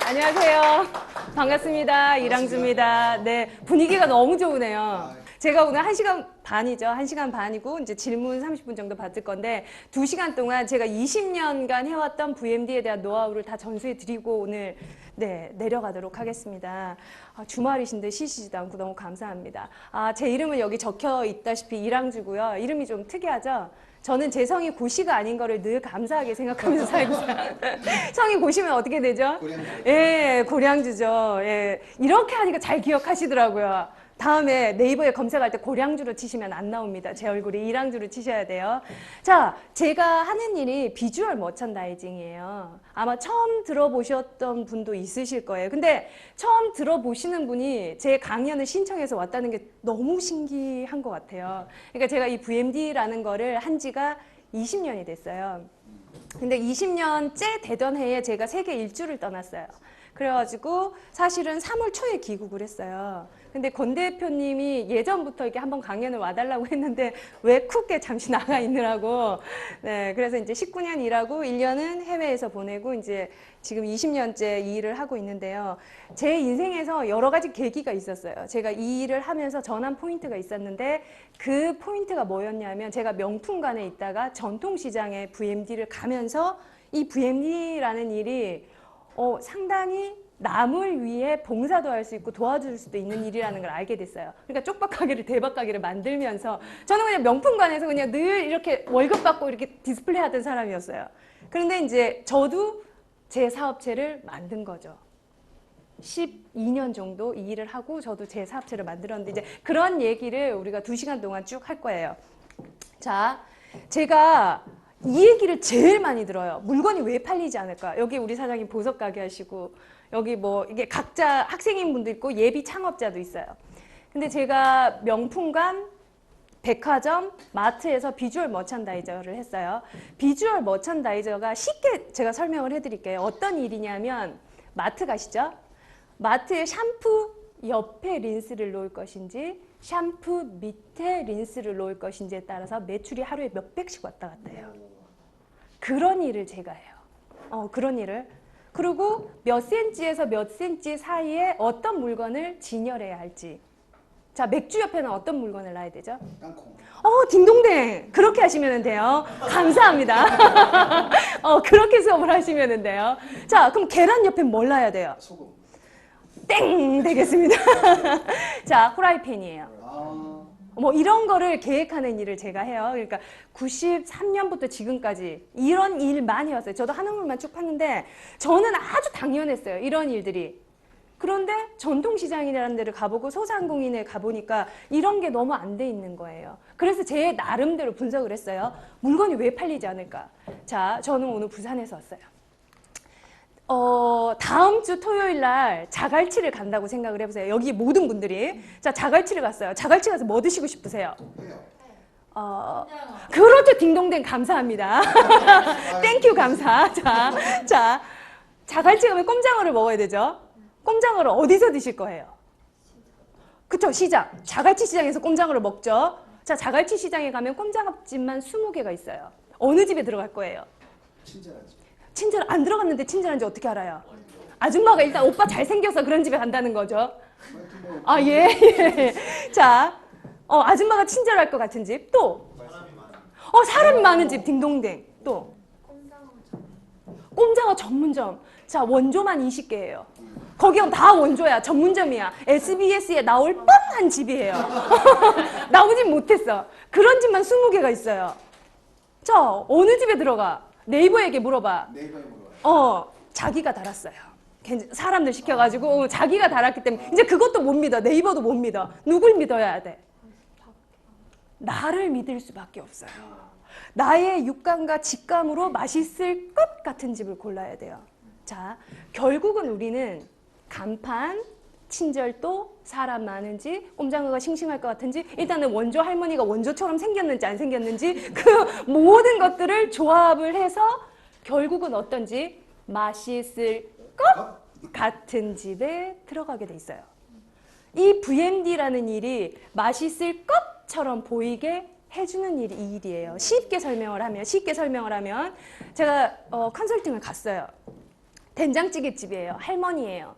안녕하세요. 반갑습니다. 이랑주입니다. 네, 분위기가 너무 좋으네요. 제가 오늘 1시간 반이죠. 1시간 반이고 이제 질문 30분 정도 받을 건데 2시간 동안 제가 20년간 해왔던 VMD에 대한 노하우를 다 전수해 드리고 오늘 내려가도록 하겠습니다. 주말이신데 쉬시지도 않고 너무 감사합니다. 제 이름은 여기 적혀 있다시피 이랑주고요. 이름이 좀 특이하죠? 저는 제 성이 고시가 아닌 거를 늘 감사하게 생각하면서 살고 있어요. 성이 고시면 어떻게 되죠? 고량주. 예, 고량주죠. 예, 이렇게 하니까 잘 기억하시더라고요. 다음에 네이버에 검색할 때 고량주로 치시면 안 나옵니다. 제 얼굴이 이랑주로 치셔야 돼요. 자, 제가 하는 일이 비주얼 머천다이징이에요. 아마 처음 들어보셨던 분도 있으실 거예요. 근데 처음 들어보시는 분이 제 강연을 신청해서 왔다는 게 너무 신기한 것 같아요. 그러니까 제가 이 VMD라는 거를 한 지가 20년이 됐어요. 근데 20년째 되던 해에 제가 세계 일주를 떠났어요. 그래가지고 사실은 3월 초에 귀국을 했어요. 근데 권 대표님이 예전부터 이렇게 한번 강연을 와달라고 했는데 외국에 잠시 나가 있느라고 그래서 이제 19년 일하고 1년은 해외에서 보내고 이제 지금 20년째 이 일을 하고 있는데요. 제 인생에서 여러 가지 계기가 있었어요. 제가 이 일을 하면서 전환 포인트가 있었는데 그 포인트가 뭐였냐면 제가 명품관에 있다가 전통시장에 VMD를 가면서 이 VMD라는 일이 상당히 남을 위해 봉사도 할 수 있고 도와줄 수도 있는 일이라는 걸 알게 됐어요. 그러니까 쪽박가게를 대박가게를 만들면서 저는 그냥 명품관에서 그냥 늘 이렇게 월급 받고 이렇게 디스플레이 하던 사람이었어요. 그런데 이제 저도 제 사업체를 만든 거죠. 12년 정도 이 일을 하고 저도 제 사업체를 만들었는데 이제 그런 얘기를 우리가 2시간 동안 쭉 할 거예요. 자, 제가 이 얘기를 제일 많이 들어요. 물건이 왜 팔리지 않을까? 여기 우리 사장님 보석 가게 하시고 여기 뭐 이게 각자 학생인 분도 있고 예비 창업자도 있어요. 근데 제가 명품관, 백화점, 마트에서 비주얼 머천다이저를 했어요. 비주얼 머천다이저가 쉽게 제가 설명을 해드릴게요. 어떤 일이냐면 마트 가시죠? 마트에 샴푸 옆에 린스를 놓을 것인지 샴푸 밑에 린스를 놓을 것인지에 따라서 매출이 하루에 몇백씩 왔다 갔다 해요. 그런 일을 제가 해요. 그런 일을. 그리고 몇 센치에서 몇 센치 사이에 어떤 물건을 진열해야 할지. 자, 맥주 옆에는 어떤 물건을 놔야 되죠? 땅콩. 딩동댕. 그렇게 하시면 돼요. 감사합니다. 그렇게 수업을 하시면 돼요. 자, 그럼 계란 옆에 뭘 놔야 돼요? 소금. 땡! 되겠습니다. 자, 후라이팬이에요. 뭐 이런 거를 계획하는 일을 제가 해요. 그러니까 93년부터 지금까지 이런 일 많이 왔어요. 저도 한옥물만 쭉 팠는데 저는 아주 당연했어요. 이런 일들이. 그런데 전통시장이라는 데를 가보고 소상공인에 가보니까 이런 게 너무 안 돼 있는 거예요. 그래서 제 나름대로 분석을 했어요. 물건이 왜 팔리지 않을까? 자, 저는 오늘 부산에서 왔어요. 다음 주 토요일 날 자갈치를 간다고 생각을 해보세요. 여기 모든 분들이. 자, 자갈치를 갔어요. 자갈치 가서 뭐 드시고 싶으세요? 그렇죠. 딩동댕 감사합니다. 땡큐 감사. 자, 자갈치 가면 꼼장어를 먹어야 되죠. 꼼장어를 어디서 드실 거예요? 그쵸, 시장. 자갈치 시장에서 꼼장어를 먹죠. 자, 자갈치 시장에 가면 꼼장어집만 20개가 있어요. 어느 집에 들어갈 거예요? 친절한 집. 친절 안 들어갔는데 친절한지 어떻게 알아요? 아줌마가 일단 오빠 잘생겨서 그런 집에 간다는 거죠. 예. 자, 아줌마가 친절할 것 같은 집. 또? 사람이 많은 집. 딩동댕. 또? 꼼장어 전문점. 자, 원조만 20개예요. 거기는 다 원조야. 전문점이야. SBS에 나올 뻔한 집이에요. 나오진 못했어. 그런 집만 20개가 있어요. 자, 어느 집에 들어가? 네이버에게 물어봐. 네이버에 물어봐요. 자기가 달았어요. 사람들 시켜가지고 자기가 달았기 때문에 이제 그것도 못 믿어. 네이버도 못 믿어. 누굴 믿어야 돼? 나를 믿을 수밖에 없어요. 나의 육감과 직감으로 맛있을 것 같은 집을 골라야 돼요. 자, 결국은 우리는 간판, 친절도, 사람 많은지, 꼼장어가 싱싱할 것 같은지, 일단은 원조 할머니가 원조처럼 생겼는지 안 생겼는지 그 모든 것들을 조합을 해서 결국은 어떤 집? 맛있을 것 같은 집에 들어가게 돼 있어요. 이 VMD라는 일이 맛있을 것처럼 보이게 해주는 일이 이 일이에요. 쉽게 설명을 하면 제가 컨설팅을 갔어요. 된장찌개집이에요. 할머니예요.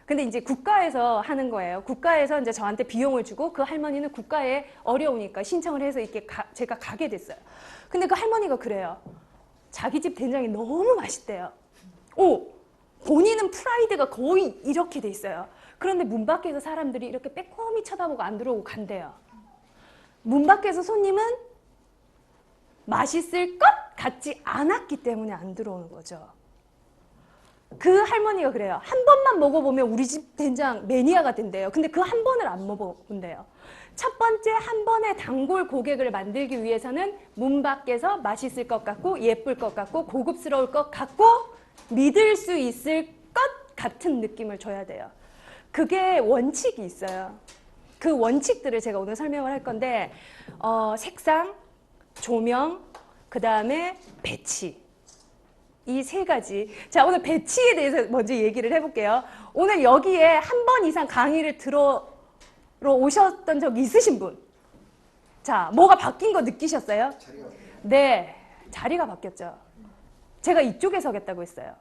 근데 이제 국가에서 하는 거예요. 국가에서 이제 저한테 비용을 주고 그 할머니는 국가에 어려우니까 신청을 해서 이렇게 제가 가게 됐어요. 근데 그 할머니가 그래요. 자기 집 된장이 너무 맛있대요. 본인은 프라이드가 거의 이렇게 돼 있어요. 그런데 문 밖에서 사람들이 이렇게 빼꼼히 쳐다보고 안 들어오고 간대요. 문 밖에서 손님은 맛있을 것 같지 않았기 때문에 안 들어오는 거죠. 그 할머니가 그래요. 한 번만 먹어보면 우리 집 된장 매니아가 된대요. 근데 그 한 번을 안 먹어본대요. 첫 번째 한 번의 단골 고객을 만들기 위해서는 문 밖에서 맛있을 것 같고 예쁠 것 같고 고급스러울 것 같고 믿을 수 있을 것 같은 느낌을 줘야 돼요. 그게 원칙이 있어요. 그 원칙들을 제가 오늘 설명을 할 건데 색상, 조명, 그 다음에 배치. 이 세 가지. 자, 오늘 배치에 대해서 먼저 얘기를 해볼게요. 오늘 여기에 한 번 이상 강의를 들어 오셨던 적 있으신 분? 자, 뭐가 바뀐 거 느끼셨어요? 자리가 네, 자리가 바뀌었죠. 제가 이쪽에 서겠다고 했어요.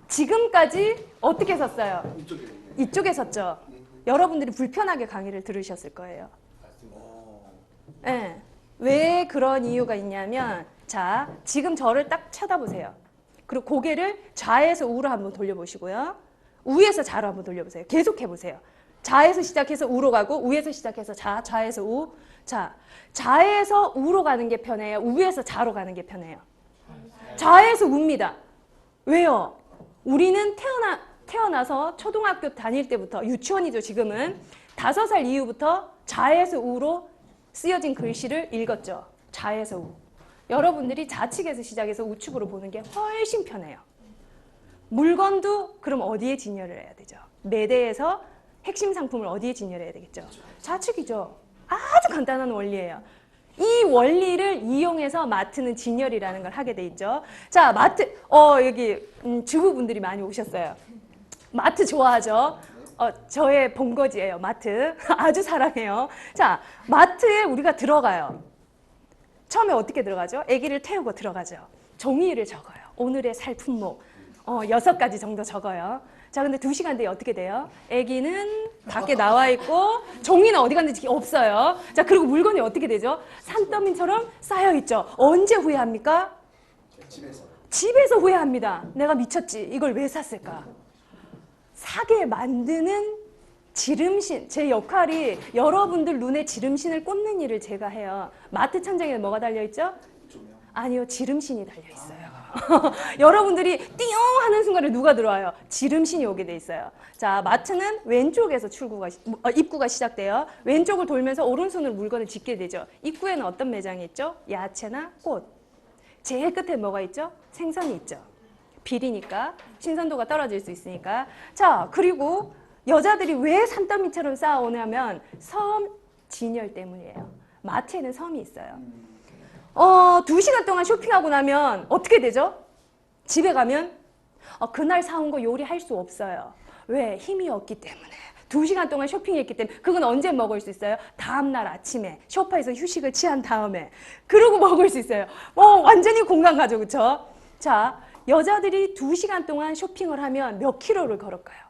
지금까지 어떻게 섰어요? 이쪽에. 이쪽에 섰죠. 여러분들이 불편하게 강의를 들으셨을 거예요. 네. 왜 그런 이유가 있냐면 자, 지금 저를 딱 쳐다보세요. 그리고 고개를 좌에서 우로 한번 돌려보시고요. 우에서 좌로 한번 돌려보세요. 계속 해보세요. 좌에서 시작해서 우로 가고 우에서 시작해서 좌에서 우. 자, 좌에서 우로 가는 게 편해요? 우에서 좌로 가는 게 편해요? 좌에서 우입니다. 왜요? 우리는 태어나서 초등학교 다닐 때부터 유치원이죠. 지금은 5살 이후부터 좌에서 우로 쓰여진 글씨를 읽었죠. 좌에서 우. 여러분들이 좌측에서 시작해서 우측으로 보는 게 훨씬 편해요. 물건도 그럼 어디에 진열을 해야 되죠? 매대에서 핵심 상품을 어디에 진열해야 되겠죠? 좌측이죠. 아주 간단한 원리예요. 이 원리를 이용해서 마트는 진열이라는 걸 하게 돼 있죠. 자, 마트, 여기 주부분들이 많이 오셨어요. 마트 좋아하죠? 저의 본거지예요, 마트. 아주 사랑해요. 자, 마트에 우리가 들어가요. 처음에 어떻게 들어가죠? 아기를 태우고 들어가죠. 종이를 적어요. 오늘의 살 품목 6가지 정도 적어요. 자, 근데 2시간 뒤에 어떻게 돼요? 아기는 밖에 나와 있고 종이는 어디 갔는지 없어요. 자, 그리고 물건이 어떻게 되죠? 산더미처럼 쌓여 있죠. 언제 후회합니까? 집에서 후회합니다. 내가 미쳤지. 이걸 왜 샀을까? 사게 만드는 지름신, 제 역할이 여러분들 눈에 지름신을 꽂는 일을 제가 해요. 마트 천장에 뭐가 달려있죠? 아니요, 지름신이 달려있어요. 여러분들이 띵 하는 순간에 누가 들어와요? 지름신이 오게 돼 있어요. 자, 마트는 왼쪽에서 입구가 시작돼요. 왼쪽을 돌면서 오른손으로 물건을 짓게 되죠. 입구에는 어떤 매장이 있죠? 야채나 꽃. 제일 끝에 뭐가 있죠? 생선이 있죠. 비리니까 신선도가 떨어질 수 있으니까. 자, 그리고 여자들이 왜 산더미처럼 쌓아오냐면 섬 진열 때문이에요. 마트에는 섬이 있어요. 2시간 동안 쇼핑하고 나면 어떻게 되죠? 집에 가면 그날 사온 거 요리할 수 없어요. 왜? 힘이 없기 때문에. 2시간 동안 쇼핑했기 때문에. 그건 언제 먹을 수 있어요? 다음날 아침에 소파에서 휴식을 취한 다음에. 그러고 먹을 수 있어요. 완전히 공감 가죠. 그쵸? 자, 여자들이 2시간 동안 쇼핑을 하면 몇 킬로를 걸을까요?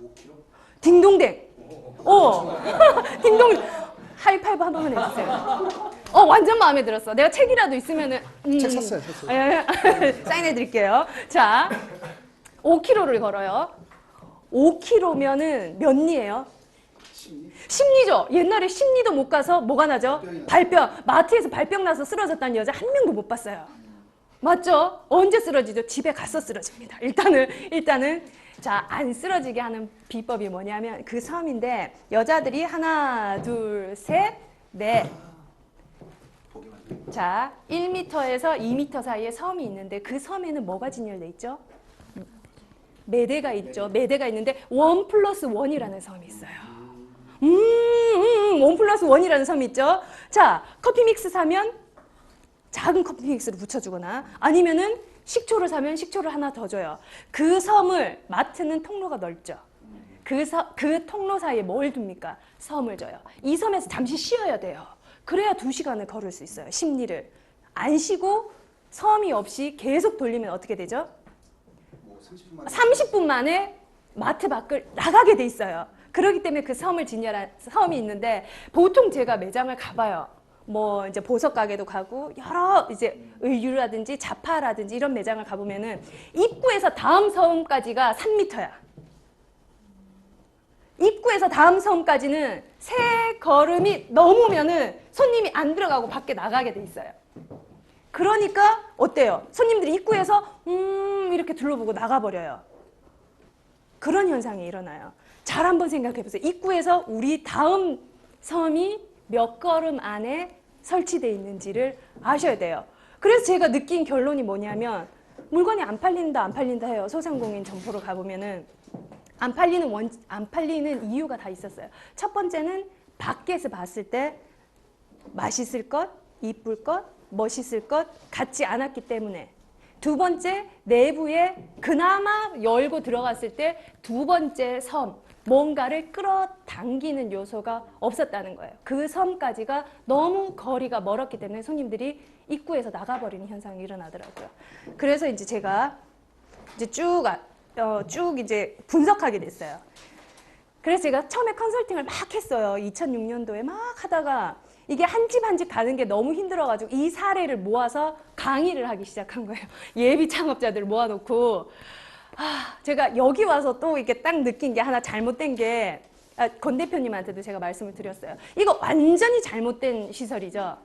5kg? 딩동댕. 딩동. 하이파이브 한 번만 해주세요. 완전 마음에 들었어. 내가 책이라도 있으면은. 책 샀어요, 샀어요. 사인해드릴게요. 자, 5km를 걸어요. 5km면은 몇 리예요? 심리죠. 옛날에 심리도 못 가서 뭐가 나죠? 발병. 마트에서 발병 나서 쓰러졌다는 여자 한 명도 못 봤어요. 맞죠? 언제 쓰러지죠? 집에 가서 쓰러집니다. 일단은 자, 안 쓰러지게 하는 비법이 뭐냐면 그 섬인데 여자들이 하나, 둘, 셋, 넷. 자, 1m에서 2m 사이에 섬이 있는데 그 섬에는 뭐가 진열돼 있죠? 매대가 있죠. 매대가 있는데 1+1이라는 섬이 있어요. 1+1이라는 섬이 있죠. 자, 커피 믹스 사면 작은 커피 믹스를 붙여주거나 아니면은 식초를 사면 식초를 하나 더 줘요. 그 섬을, 마트는 통로가 넓죠. 그 통로 사이에 뭘 둡니까? 섬을 줘요. 이 섬에서 잠시 쉬어야 돼요. 그래야 2시간을 걸을 수 있어요. 심리를. 안 쉬고 섬이 없이 계속 돌리면 어떻게 되죠? 뭐 30분 30분 만에 마트 밖을 나가게 돼 있어요. 그렇기 때문에 그 섬을 진열한 섬이 있는데 보통 제가 매장을 가봐요. 뭐 이제 보석 가게도 가고 여러 이제 의류라든지 자파라든지 이런 매장을 가보면은 입구에서 다음 섬까지가 3m야. 입구에서 다음 섬까지는 세 걸음이 넘으면은 손님이 안 들어가고 밖에 나가게 돼 있어요. 그러니까 어때요? 손님들이 입구에서 이렇게 둘러보고 나가버려요. 그런 현상이 일어나요. 잘 한번 생각해 보세요. 입구에서 우리 다음 섬이 몇 걸음 안에 설치되어 있는지를 아셔야 돼요. 그래서 제가 느낀 결론이 뭐냐면 물건이 안 팔린다 해요. 소상공인 점포로 가보면은 안 팔리는 이유가 다 있었어요. 첫 번째는 밖에서 봤을 때 맛있을 것, 이쁠 것, 멋있을 것 같지 않았기 때문에. 두 번째, 내부에 그나마 열고 들어갔을 때 두 번째 섬, 뭔가를 끌어당기는 요소가 없었다는 거예요. 그 섬까지가 너무 거리가 멀었기 때문에 손님들이 입구에서 나가버리는 현상이 일어나더라고요. 그래서 이제 제가 이제 쭉 이제 분석하게 됐어요. 그래서 제가 처음에 컨설팅을 막 했어요. 2006년도에 막 하다가 이게 한 집 한 집 가는 게 너무 힘들어가지고 이 사례를 모아서 강의를 하기 시작한 거예요. 예비 창업자들 모아놓고. 제가 여기 와서 또 이렇게 딱 느낀 게 하나 잘못된 게, 권 대표님한테도 제가 말씀을 드렸어요. 이거 완전히 잘못된 시설이죠.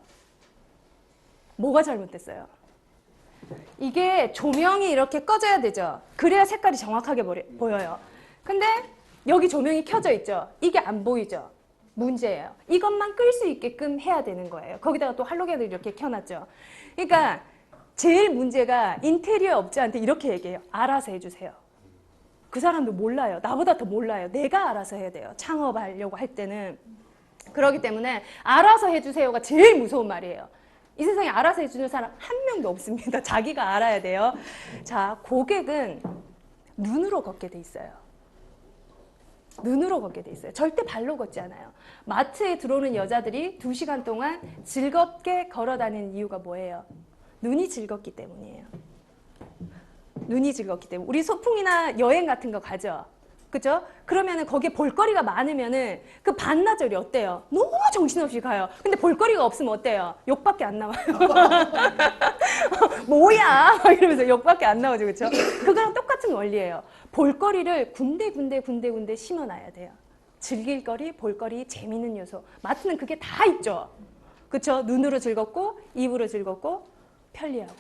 뭐가 잘못됐어요? 이게 조명이 이렇게 꺼져야 되죠. 그래야 색깔이 정확하게 보여요. 근데 여기 조명이 켜져 있죠. 이게 안 보이죠. 문제예요. 이것만 끌 수 있게끔 해야 되는 거예요. 거기다가 또 할로겐을 이렇게 켜놨죠. 그러니까 제일 문제가 인테리어 업자한테 이렇게 얘기해요. 알아서 해주세요. 그 사람도 몰라요. 나보다 더 몰라요. 내가 알아서 해야 돼요. 창업하려고 할 때는. 그렇기 때문에 알아서 해주세요가 제일 무서운 말이에요. 이 세상에 알아서 해주는 사람 한 명도 없습니다. 자기가 알아야 돼요. 자, 고객은 눈으로 걷게 돼 있어요. 눈으로 걷게 돼 있어요. 절대 발로 걷지 않아요. 마트에 들어오는 여자들이 2시간 동안 즐겁게 걸어 다니는 이유가 뭐예요? 눈이 즐겁기 때문이에요. 눈이 즐겁기 때문에. 우리 소풍이나 여행 같은 거 가죠? 그죠? 그러면은 거기에 볼거리가 많으면은 그 반나절이 어때요? 너무 정신없이 가요. 근데 볼거리가 없으면 어때요? 욕밖에 안 나와요. 뭐야? 막 이러면서 욕밖에 안 나오죠. 그렇죠? 그거랑 똑같은 원리예요. 볼거리를 군데 심어놔야 돼요. 즐길 거리, 볼거리, 재미있는 요소. 마트는 그게 다 있죠. 그렇죠? 눈으로 즐겁고 입으로 즐겁고 편리하고.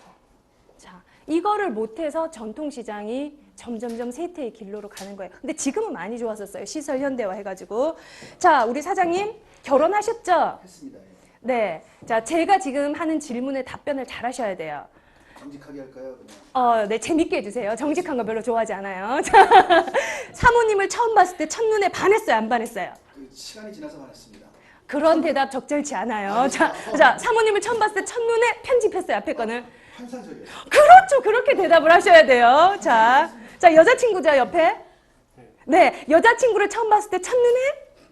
자, 이거를 못해서 전통시장이 점점점 쇠퇴의 길로로 가는 거예요. 근데 지금은 많이 좋아졌어요. 시설 현대화 해가지고. 자, 우리 사장님 결혼하셨죠? 했습니다. 예. 네. 자, 제가 지금 하는 질문에 답변을 잘 하셔야 돼요. 정직하게 할까요? 그냥? 네, 재밌게 해주세요. 정직한 거 별로 좋아하지 않아요. 자, 사모님을 처음 봤을 때 첫눈에 반했어요? 안 반했어요? 그 시간이 지나서 말했습니다. 그런 대답 적절치 않아요. 자, 사모님을 처음 봤을 때 첫눈에 편집했어요. 앞에 거는. 환상적이에요. 그렇죠. 그렇게 대답을 하셔야 돼요. 자, 여자친구죠, 옆에? 네, 여자친구를 처음 봤을 때 첫눈에?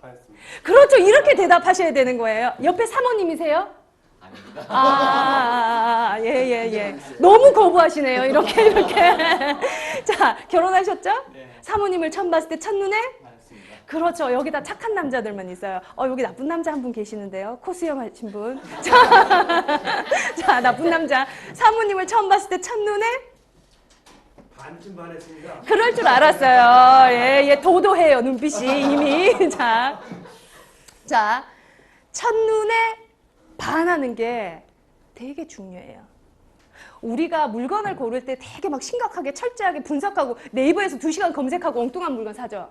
반했습니다. 그렇죠. 이렇게 대답하셔야 되는 거예요. 옆에 사모님이세요? 아닙니다. 예. 너무 거부하시네요. 이렇게. 자, 결혼하셨죠? 네. 사모님을 처음 봤을 때 첫눈에? 반했습니다. 그렇죠. 여기다 착한 남자들만 있어요. 여기 나쁜 남자 한 분 계시는데요. 코수염 하신 분. 자, 나쁜 남자. 사모님을 처음 봤을 때 첫눈에? 반쯤 반했습니다. 그럴 줄 알았어요. 예, 도도해요. 눈빛이 이미. 자, 첫눈에 반하는 게 되게 중요해요. 우리가 물건을 고를 때 되게 막 심각하게 철저하게 분석하고 네이버에서 2시간 검색하고 엉뚱한 물건 사죠.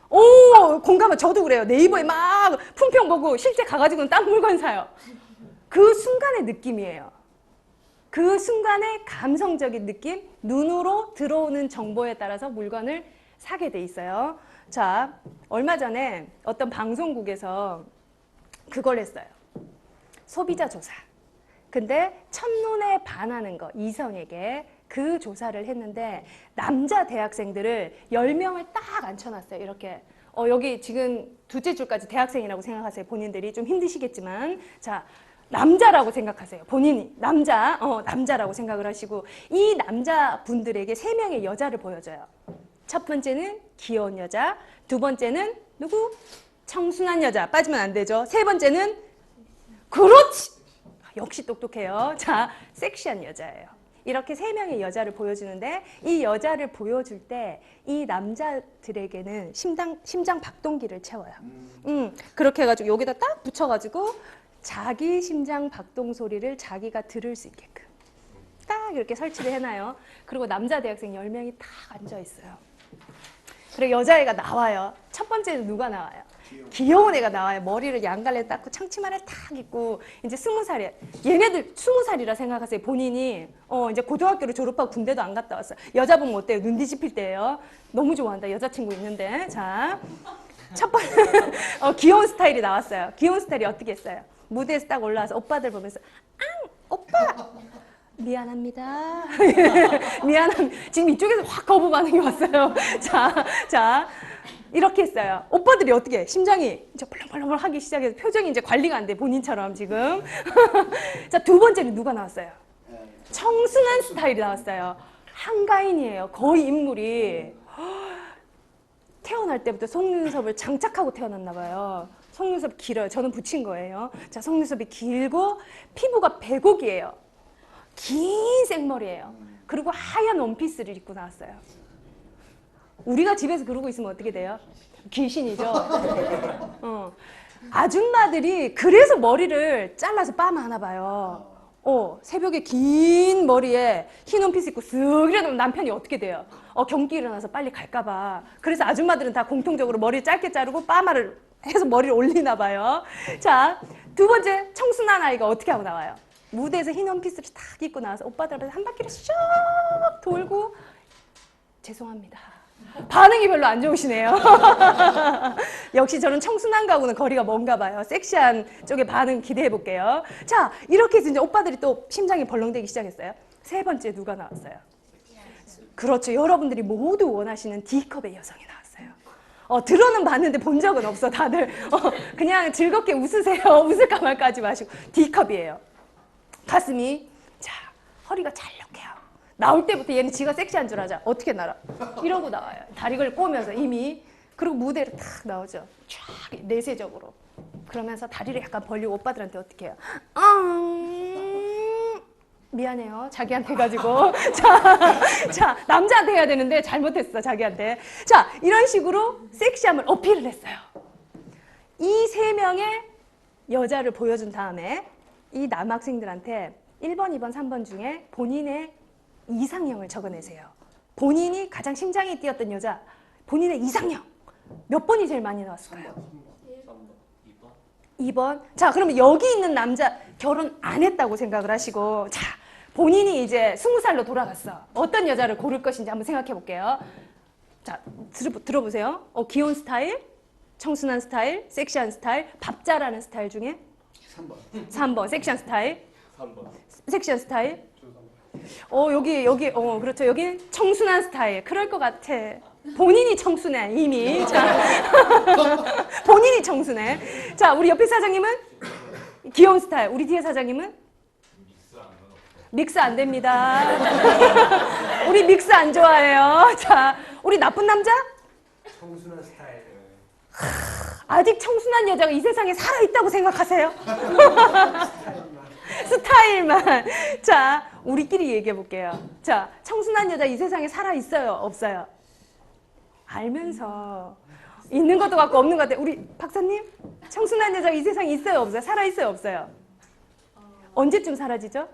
오, 공감해. 저도 그래요. 네이버에 막 품평 보고 실제 가가지고는 딴 물건 사요. 그 순간의 느낌이에요. 그 순간의 감성적인 느낌, 눈으로 들어오는 정보에 따라서 물건을 사게 돼 있어요. 자, 얼마 전에 어떤 방송국에서 그걸 했어요. 소비자 조사. 근데 첫눈에 반하는 거, 이성에게 그 조사를 했는데 남자 대학생들을 10명을 딱 앉혀놨어요. 이렇게. 여기 지금 둘째 줄까지 대학생이라고 생각하세요. 본인들이 좀 힘드시겠지만. 자, 남자라고 생각하세요. 본인이 남자라고 생각을 하시고 이 남자분들에게 3명의 여자를 보여줘요. 첫 번째는 귀여운 여자, 두 번째는 누구? 청순한 여자, 빠지면 안 되죠. 세 번째는 그렇지! 역시 똑똑해요. 자, 섹시한 여자예요. 이렇게 3명의 여자를 보여주는데 이 여자를 보여줄 때 이 남자들에게는 심장 박동기를 채워요. 그렇게 해가지고 여기다 딱 붙여가지고 자기 심장 박동 소리를 자기가 들을 수 있게끔 딱 이렇게 설치를 해놔요. 그리고 남자 대학생 10명이 딱 앉아있어요. 그리고 여자애가 나와요. 첫 번째는 누가 나와요? 귀여운 애가 나와요. 머리를 양갈래 닦고 창치마를 탁 입고 이제 20살이에요. 얘네들 20살이라 생각하세요. 본인이 이제 고등학교를 졸업하고 군대도 안 갔다 왔어요. 여자 보면 어때요? 눈 뒤집힐 때예요. 너무 좋아한다. 여자친구 있는데. 자, 첫 번째 귀여운 스타일이 나왔어요. 귀여운 스타일이 어떻게 했어요? 무대에서 딱 올라와서 오빠들 보면서 오빠! 미안합니다. 지금 이쪽에서 확 거부 반응이 왔어요. 자, 이렇게 했어요. 오빠들이 어떻게 해? 심장이 이제 벌렁벌렁 하기 시작해서 표정이 이제 관리가 안 돼. 본인처럼 지금. 자, 두 번째는 누가 나왔어요? 청순한 스타일이 나왔어요. 한가인이에요. 거의 인물이. 태어날 때부터 속눈썹을 장착하고 태어났나 봐요. 속눈썹 길어요. 저는 붙인 거예요. 자, 속눈썹이 길고 피부가 백옥이에요. 긴 생머리예요. 그리고 하얀 원피스를 입고 나왔어요. 우리가 집에서 그러고 있으면 어떻게 돼요? 귀신이죠. 아줌마들이 그래서 머리를 잘라서 빠마하나 봐요. 새벽에 긴 머리에 흰 원피스 입고 쓱 이러면 남편이 어떻게 돼요? 경기 일어나서 빨리 갈까 봐. 그래서 아줌마들은 다 공통적으로 머리를 짧게 자르고 빠마를 해서 머리를 올리나 봐요. 자, 두 번째 청순한 아이가 어떻게 하고 나와요? 무대에서 흰 원피스를 탁 입고 나와서 오빠들 한 바퀴를 슉 돌고 죄송합니다. 반응이 별로 안 좋으시네요. 역시 저는 청순한 거하고는 거리가 먼가 봐요. 섹시한 쪽의 반응 기대해 볼게요. 자, 이렇게 해서 이제 오빠들이 또 심장이 벌렁대기 시작했어요. 세 번째 누가 나왔어요? 그렇죠. 여러분들이 모두 원하시는 D컵의 여성이 나왔어요. 들어는 봤는데 본 적은 없어. 다들 그냥 즐겁게 웃으세요. 웃을까 말까 하지 마시고 D컵이에요. 가슴이 자 허리가 잘록해요. 나올 때부터 얘는 지가 섹시한 줄 알자. 어떻게 날아? 이러고 나와요. 다리를 꼬면서 이미. 그리고 무대를 탁 나오죠. 쫙 내세적으로. 그러면서 다리를 약간 벌리고 오빠들한테 어떻게 해요? 미안해요. 자기한테 가지고. 자, 남자한테 해야 되는데 잘못했어. 자기한테. 자, 이런 식으로 섹시함을 어필을 했어요. 이 3명의 여자를 보여준 다음에 이 남학생들한테 1번, 2번, 3번 중에 본인의 이상형을 적어내세요. 본인이 가장 심장이 뛰었던 여자, 본인의 이상형. 몇 번이 제일 많이 나왔을까요? 2번. 자, 그러면 여기 있는 남자 결혼 안 했다고 생각을 하시고, 자, 본인이 이제 20살로 돌아갔어. 어떤 여자를 고를 것인지 한번 생각해 볼게요. 자, 들어보세요. 귀여운 스타일, 청순한 스타일, 섹시한 스타일, 밥 잘하는 스타일 중에 3번 섹시한 스타일. 3번. 섹시한 스타일. 여기 그렇죠. 여기 청순한 스타일. 그럴 것 같아. 본인이 청순해 이미. 자, 본인이 청순해. 자, 우리 옆에 사장님은 귀여운 스타일. 우리 뒤에 사장님은 믹스 안 됩니다. 우리 믹스 안 좋아해요. 자, 우리 나쁜 남자? 청순한 스타일. 아직 청순한 여자가 이 세상에 살아있다고 생각하세요? 스타일만. 자, 우리끼리 얘기해 볼게요. 자, 청순한 여자 이 세상에 살아있어요? 없어요? 알면서 있는 것도 같고 없는 것 같아요. 우리 박사님? 청순한 여자 이 세상에 있어요? 없어요? 살아있어요? 없어요? 언제쯤 사라지죠?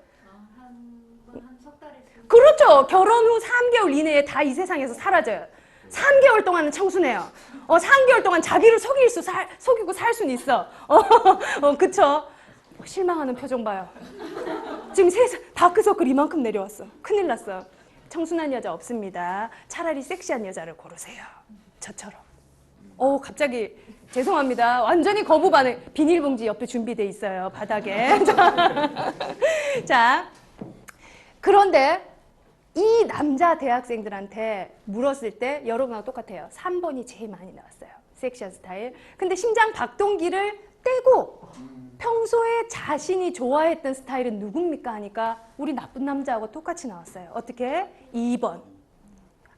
한 석 달에. 그렇죠. 결혼 후 3개월 이내에 다 이 세상에서 사라져요. 3개월 동안은 청순해요. 3개월 동안 자기를 속이고 살 수는 있어. 그쵸? 실망하는 표정 봐요. 지금 다크서클 이만큼 내려왔어. 큰일 났어. 청순한 여자 없습니다. 차라리 섹시한 여자를 고르세요. 저처럼. 갑자기 죄송합니다. 완전히 거부 반응. 비닐봉지 옆에 준비돼 있어요. 바닥에. 자, 그런데 이 남자 대학생들한테 물었을 때 여러분하고 똑같아요. 3번이 제일 많이 나왔어요. 섹시한 스타일. 근데 심장 박동기를 떼고 평소에 자신이 좋아했던 스타일은 누굽니까 하니까 우리 나쁜 남자하고 똑같이 나왔어요. 어떻게? 2번.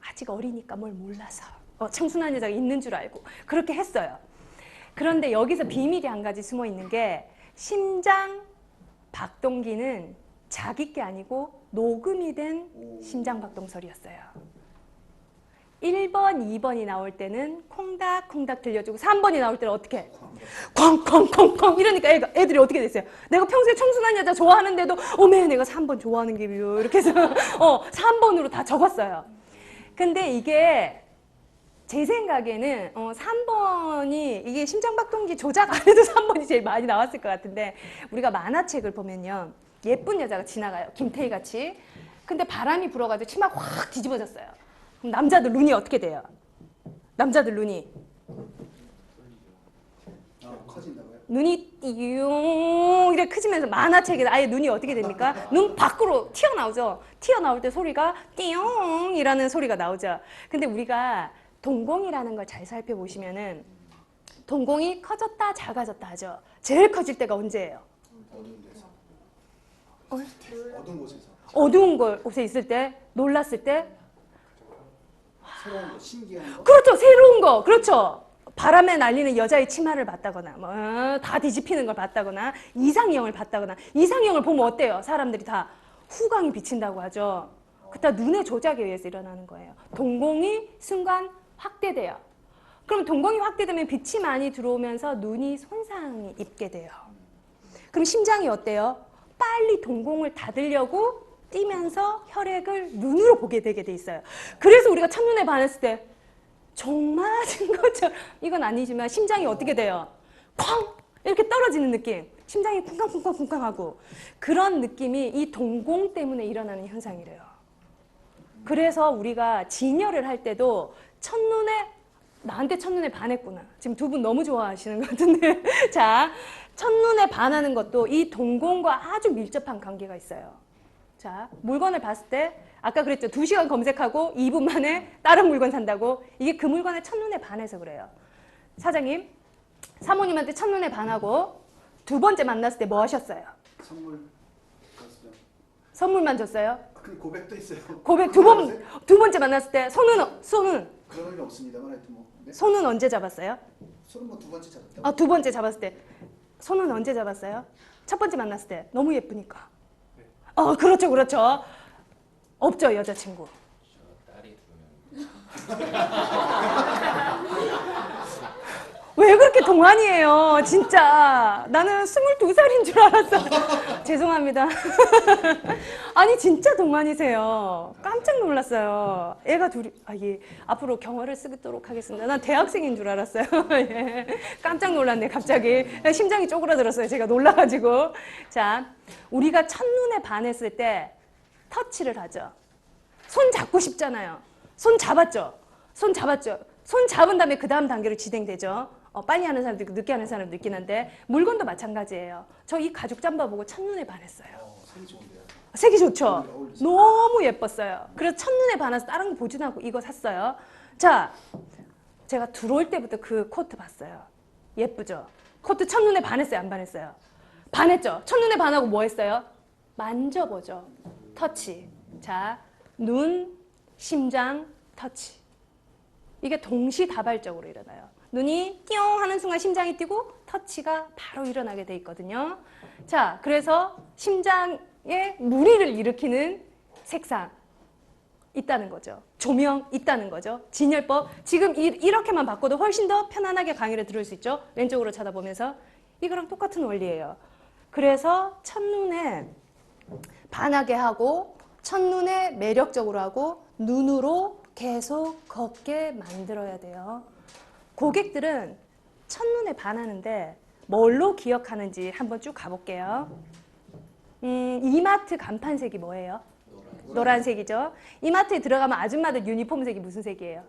아직 어리니까 뭘 몰라서 청순한 여자가 있는 줄 알고 그렇게 했어요. 그런데 여기서 비밀이 한 가지 숨어 있는 게 심장 박동기는 자기 게 아니고 녹음이 된 심장 박동소리였어요. 1번, 2번이 나올 때는 콩닥콩닥 들려주고 3번이 나올 때는 어떻게 해? 쾅쾅쾅쾅 이러니까 애들이 어떻게 됐어요? 내가 평소에 청순한 여자 좋아하는데도 어메 내가 3번 좋아하는 게요 이렇게 해서 3번으로 다 적었어요. 근데 이게 제 생각에는 3번이 이게 심장박동기 조작 안 해도 3번이 제일 많이 나왔을 것 같은데 우리가 만화책을 보면요. 예쁜 여자가 지나가요. 김태희 같이. 근데 바람이 불어가지고 치마가 확 뒤집어졌어요. 그럼 남자들 눈이 어떻게 돼요? 남자들 눈이. 커진다고요? 눈이 띠용 이렇게 크지면서 만화책에 아예 눈이 어떻게 됩니까? 눈 밖으로 튀어나오죠. 튀어나올 때 소리가 띠용이라는 소리가 나오죠. 근데 우리가 동공이라는 걸 잘 살펴보시면은 동공이 커졌다 작아졌다 하죠. 제일 커질 때가 언제예요? 어두운 데서. 어? 어두운 곳에서. 어두운 곳에 있을 때, 놀랐을 때. 새로운 거, 신기한 거. 그렇죠. 새로운 거. 그렇죠. 바람에 날리는 여자의 치마를 봤다거나 다 뒤집히는 걸 봤다거나 이상형을 봤다거나 이상형을 보면 어때요? 사람들이 다 후광이 비친다고 하죠. 그때 눈의 조작에 의해서 일어나는 거예요. 동공이 순간 확대돼요. 그럼 동공이 확대되면 빛이 많이 들어오면서 눈이 손상이 입게 돼요. 그럼 심장이 어때요? 빨리 동공을 닫으려고 뛰면서 혈액을 눈으로 보게 되게 돼 있어요. 그래서 우리가 첫눈에 반했을 때 종 맞은 것처럼 이건 아니지만 심장이 어떻게 돼요? 쾅! 이렇게 떨어지는 느낌. 심장이 쿵쾅쿵쾅쿵쾅하고 그런 느낌이 이 동공 때문에 일어나는 현상이래요. 그래서 우리가 진열을 할 때도 첫눈에 나한테 첫눈에 반했구나. 지금 두 분 너무 좋아하시는 것 같은데 자, 첫눈에 반하는 것도 이 동공과 아주 밀접한 관계가 있어요. 자, 물건을 봤을 때 아까 그랬죠. 2시간 검색하고 2분 만에 다른 물건 산다고. 이게 그 물건에 첫눈에 반해서 그래요. 사장님, 사모님한테 첫눈에 반하고 두 번째 만났을 때 뭐 하셨어요? 선물 줬어요. 선물만 줬어요? 그 고백도 있어요. 고백 두 번째 만났을 때 손은 그런 일 없습니다만 하여튼 뭐. 네? 손은 언제 잡았어요? 손은 뭐 두 번째 잡았다고. 두 번째 잡았을 때 손은 언제 잡았어요? 첫 번째 만났을 때 너무 예쁘니까. 그렇죠, 그렇죠. 없죠, 여자친구. 딸이 2명. 왜 그렇게 동안이에요, 진짜. 나는 22살인 줄 알았어. 죄송합니다. 아니, 진짜 동안이세요. 깜짝 놀랐어요. 애가 둘이, 예, 앞으로 경어를 쓰도록 하겠습니다. 난 대학생인 줄 알았어요. 예, 깜짝 놀랐네, 갑자기. 심장이 쪼그라들었어요, 제가 놀라가지고. 자, 우리가 첫눈에 반했을 때 터치를 하죠. 손 잡고 싶잖아요. 손 잡았죠? 손 잡았죠? 손 잡은 다음에 그 다음 단계로 진행되죠. 빨리 하는 사람도 있고 늦게 하는 사람도 있긴 한데 물건도 마찬가지예요. 저 이 가죽 잠바 보고 첫눈에 반했어요. 색이 좋은데요. 색이 좋죠? 어울리죠. 너무 예뻤어요. 그래서 첫눈에 반해서 다른 거 보지도 않고 이거 샀어요. 자, 제가 들어올 때부터 그 코트 봤어요. 예쁘죠? 코트 첫눈에 반했어요? 안 반했어요? 반했죠? 첫눈에 반하고 뭐 했어요? 만져보죠. 터치. 자, 눈, 심장, 터치. 이게 동시다발적으로 일어나요. 눈이 띠용 하는 순간 심장이 뛰고 터치가 바로 일어나게 돼 있거든요. 자, 그래서 심장에 무리를 일으키는 색상 있다는 거죠. 조명 있다는 거죠. 진열법. 지금 이렇게만 바꿔도 훨씬 더 편안하게 강의를 들을 수 있죠. 왼쪽으로 쳐다보면서. 이거랑 똑같은 원리예요. 그래서 첫눈에 반하게 하고 첫눈에 매력적으로 하고 눈으로 계속 걷게 만들어야 돼요. 고객들은 첫눈에 반하는데 뭘로 기억하는지 한번 쭉 가볼게요. 이마트 간판색이 뭐예요? 노란색이죠. 이마트에 들어가면 아줌마들 유니폼 색이 무슨 색이에요?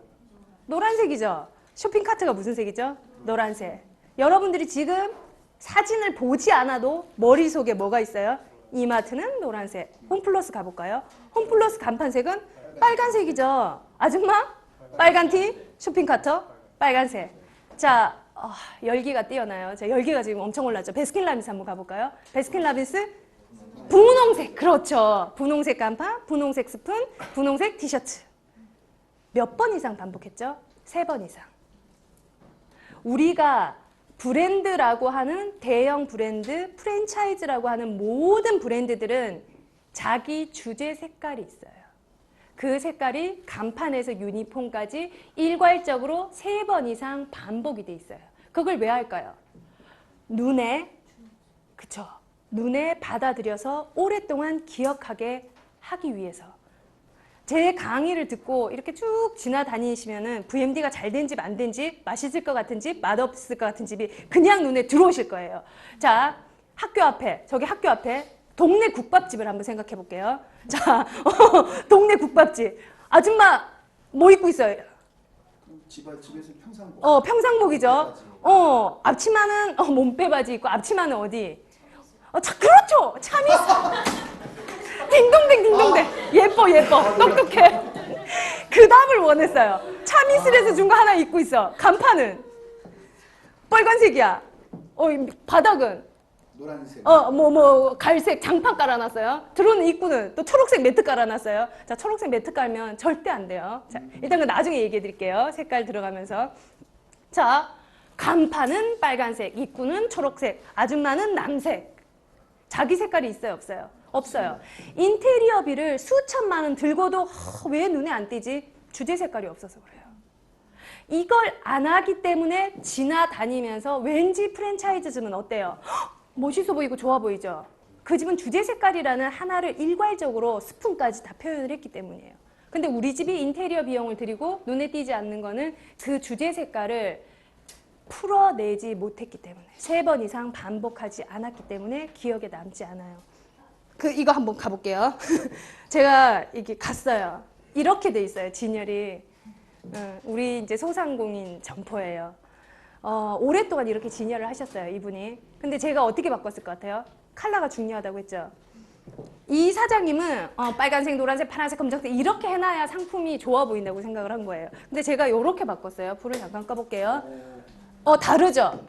노란색이죠. 쇼핑카트가 무슨 색이죠? 노란색. 여러분들이 지금 사진을 보지 않아도 머릿속에 뭐가 있어요? 이마트는 노란색. 홈플러스 가볼까요? 홈플러스 간판색은 빨간색이죠. 아줌마? 빨간 티? 쇼핑카트? 빨간색. 자, 열기가 뛰어나요. 자, 열기가 지금 엄청 올랐죠. 베스킨라빈스 한번 가볼까요? 베스킨라빈스 분홍색, 그렇죠. 분홍색 간판, 분홍색 스푼, 분홍색 티셔츠. 몇 번 이상 반복했죠? 3번 이상. 우리가 브랜드라고 하는 대형 브랜드, 프랜차이즈라고 하는 모든 브랜드들은 자기 주제 색깔이 있어요. 그 색깔이 간판에서 유니폼까지 일괄적으로 3번 이상 반복이 돼 있어요. 그걸 왜 할까요? 눈에, 그쵸? 눈에 받아들여서 오랫동안 기억하게 하기 위해서. 제 강의를 듣고 이렇게 쭉 지나다니시면은 VMD가 잘 된 집, 안 된 집, 맛있을 것 같은 집, 맛없을 것 같은 집이 그냥 눈에 들어오실 거예요. 자, 학교 앞에, 저기 학교 앞에 동네 국밥집을 한번 생각해 볼게요. 자, 동네 국밥집. 아줌마 뭐 입고 있어요? 그럼 집에서 평상복. 평상복이죠. 앞치마는 몸빼바지 입고 앞치마는 어디? 그렇죠. 참이슬. 딩동댕 딩동댕. 예뻐. 똑똑해. 그 답을 원했어요. 참이슬에서 준 거 하나 입고 있어. 간판은 빨간색이야. 바닥은 노란색. 갈색 장판 깔아놨어요. 들어오는 입구는 또 초록색 매트 깔아놨어요. 자, 초록색 매트 깔면 절대 안 돼요. 자, 일단 그 나중에 얘기해 드릴게요. 색깔 들어가면서. 자, 간판은 빨간색, 입구는 초록색, 아줌마는 남색. 자기 색깔이 있어요, 없어요? 없어요. 인테리어비를 수천만 원 들고도 왜 눈에 안 띄지? 주제 색깔이 없어서 그래요. 이걸 안 하기 때문에 지나다니면서 왠지 프랜차이즈즘은 어때요? 멋있어 보이고 좋아 보이죠? 그 집은 주제 색깔이라는 하나를 일괄적으로 스푼까지 다 표현을 했기 때문이에요. 근데 우리 집이 인테리어 비용을 들이고 눈에 띄지 않는 거는 그 주제 색깔을 풀어내지 못했기 때문에 3번 이상 반복하지 않았기 때문에 기억에 남지 않아요. 이거 한번 가볼게요. 제가 이게 갔어요. 이렇게 돼 있어요, 진열이. 우리 이제 소상공인 점포예요. 오랫동안 이렇게 진열을 하셨어요, 이분이. 근데 제가 어떻게 바꿨을 것 같아요? 컬러가 중요하다고 했죠. 이 사장님은 빨간색, 노란색, 파란색, 검정색 이렇게 해놔야 상품이 좋아 보인다고 생각을 한 거예요. 근데 제가 이렇게 바꿨어요. 불을 잠깐 꺼볼게요. 다르죠?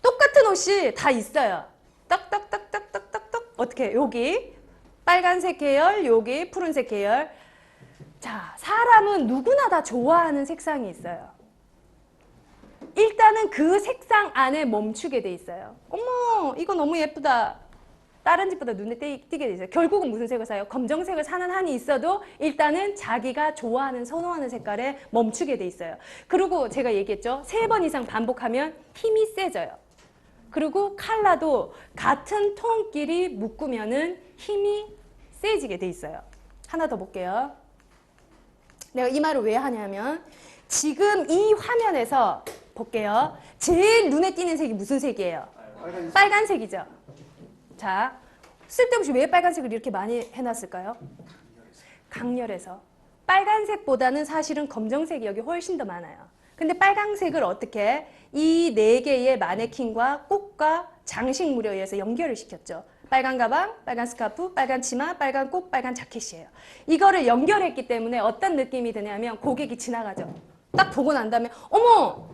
똑같은 옷이 다 있어요. 떡떡떡떡떡떡떡. 어떻게? 여기 빨간색 계열, 여기 푸른색 계열. 자, 사람은 누구나 다 좋아하는 색상이 있어요. 일단은 그 색상 안에 멈추게 돼 있어요. 어머, 이거 너무 예쁘다. 다른 집보다 눈에 띄게 돼 있어요. 결국은 무슨 색을 사요? 검정색을 사는 한이 있어도 일단은 자기가 좋아하는, 선호하는 색깔에 멈추게 돼 있어요. 그리고 제가 얘기했죠. 3번 이상 반복하면 힘이 세져요. 그리고 컬러도 같은 톤끼리 묶으면은 힘이 세지게 돼 있어요. 하나 더 볼게요. 내가 이 말을 왜 하냐면 지금 이 화면에서 볼게요. 제일 눈에 띄는 색이 무슨 색이에요? 빨간색이죠. 자, 쓸데없이 왜 빨간색을 이렇게 많이 해놨을까요? 강렬해서. 빨간색보다는 사실은 검정색이 여기 훨씬 더 많아요. 근데 빨간색을 어떻게 이 4개의 마네킹과 꽃과 장식물에 의해서 연결을 시켰죠. 빨간 가방, 빨간 스카프, 빨간 치마, 빨간 꽃, 빨간 자켓이에요. 이거를 연결했기 때문에 어떤 느낌이 드냐면 고객이 지나가죠. 딱 보고 난 다음에 어머!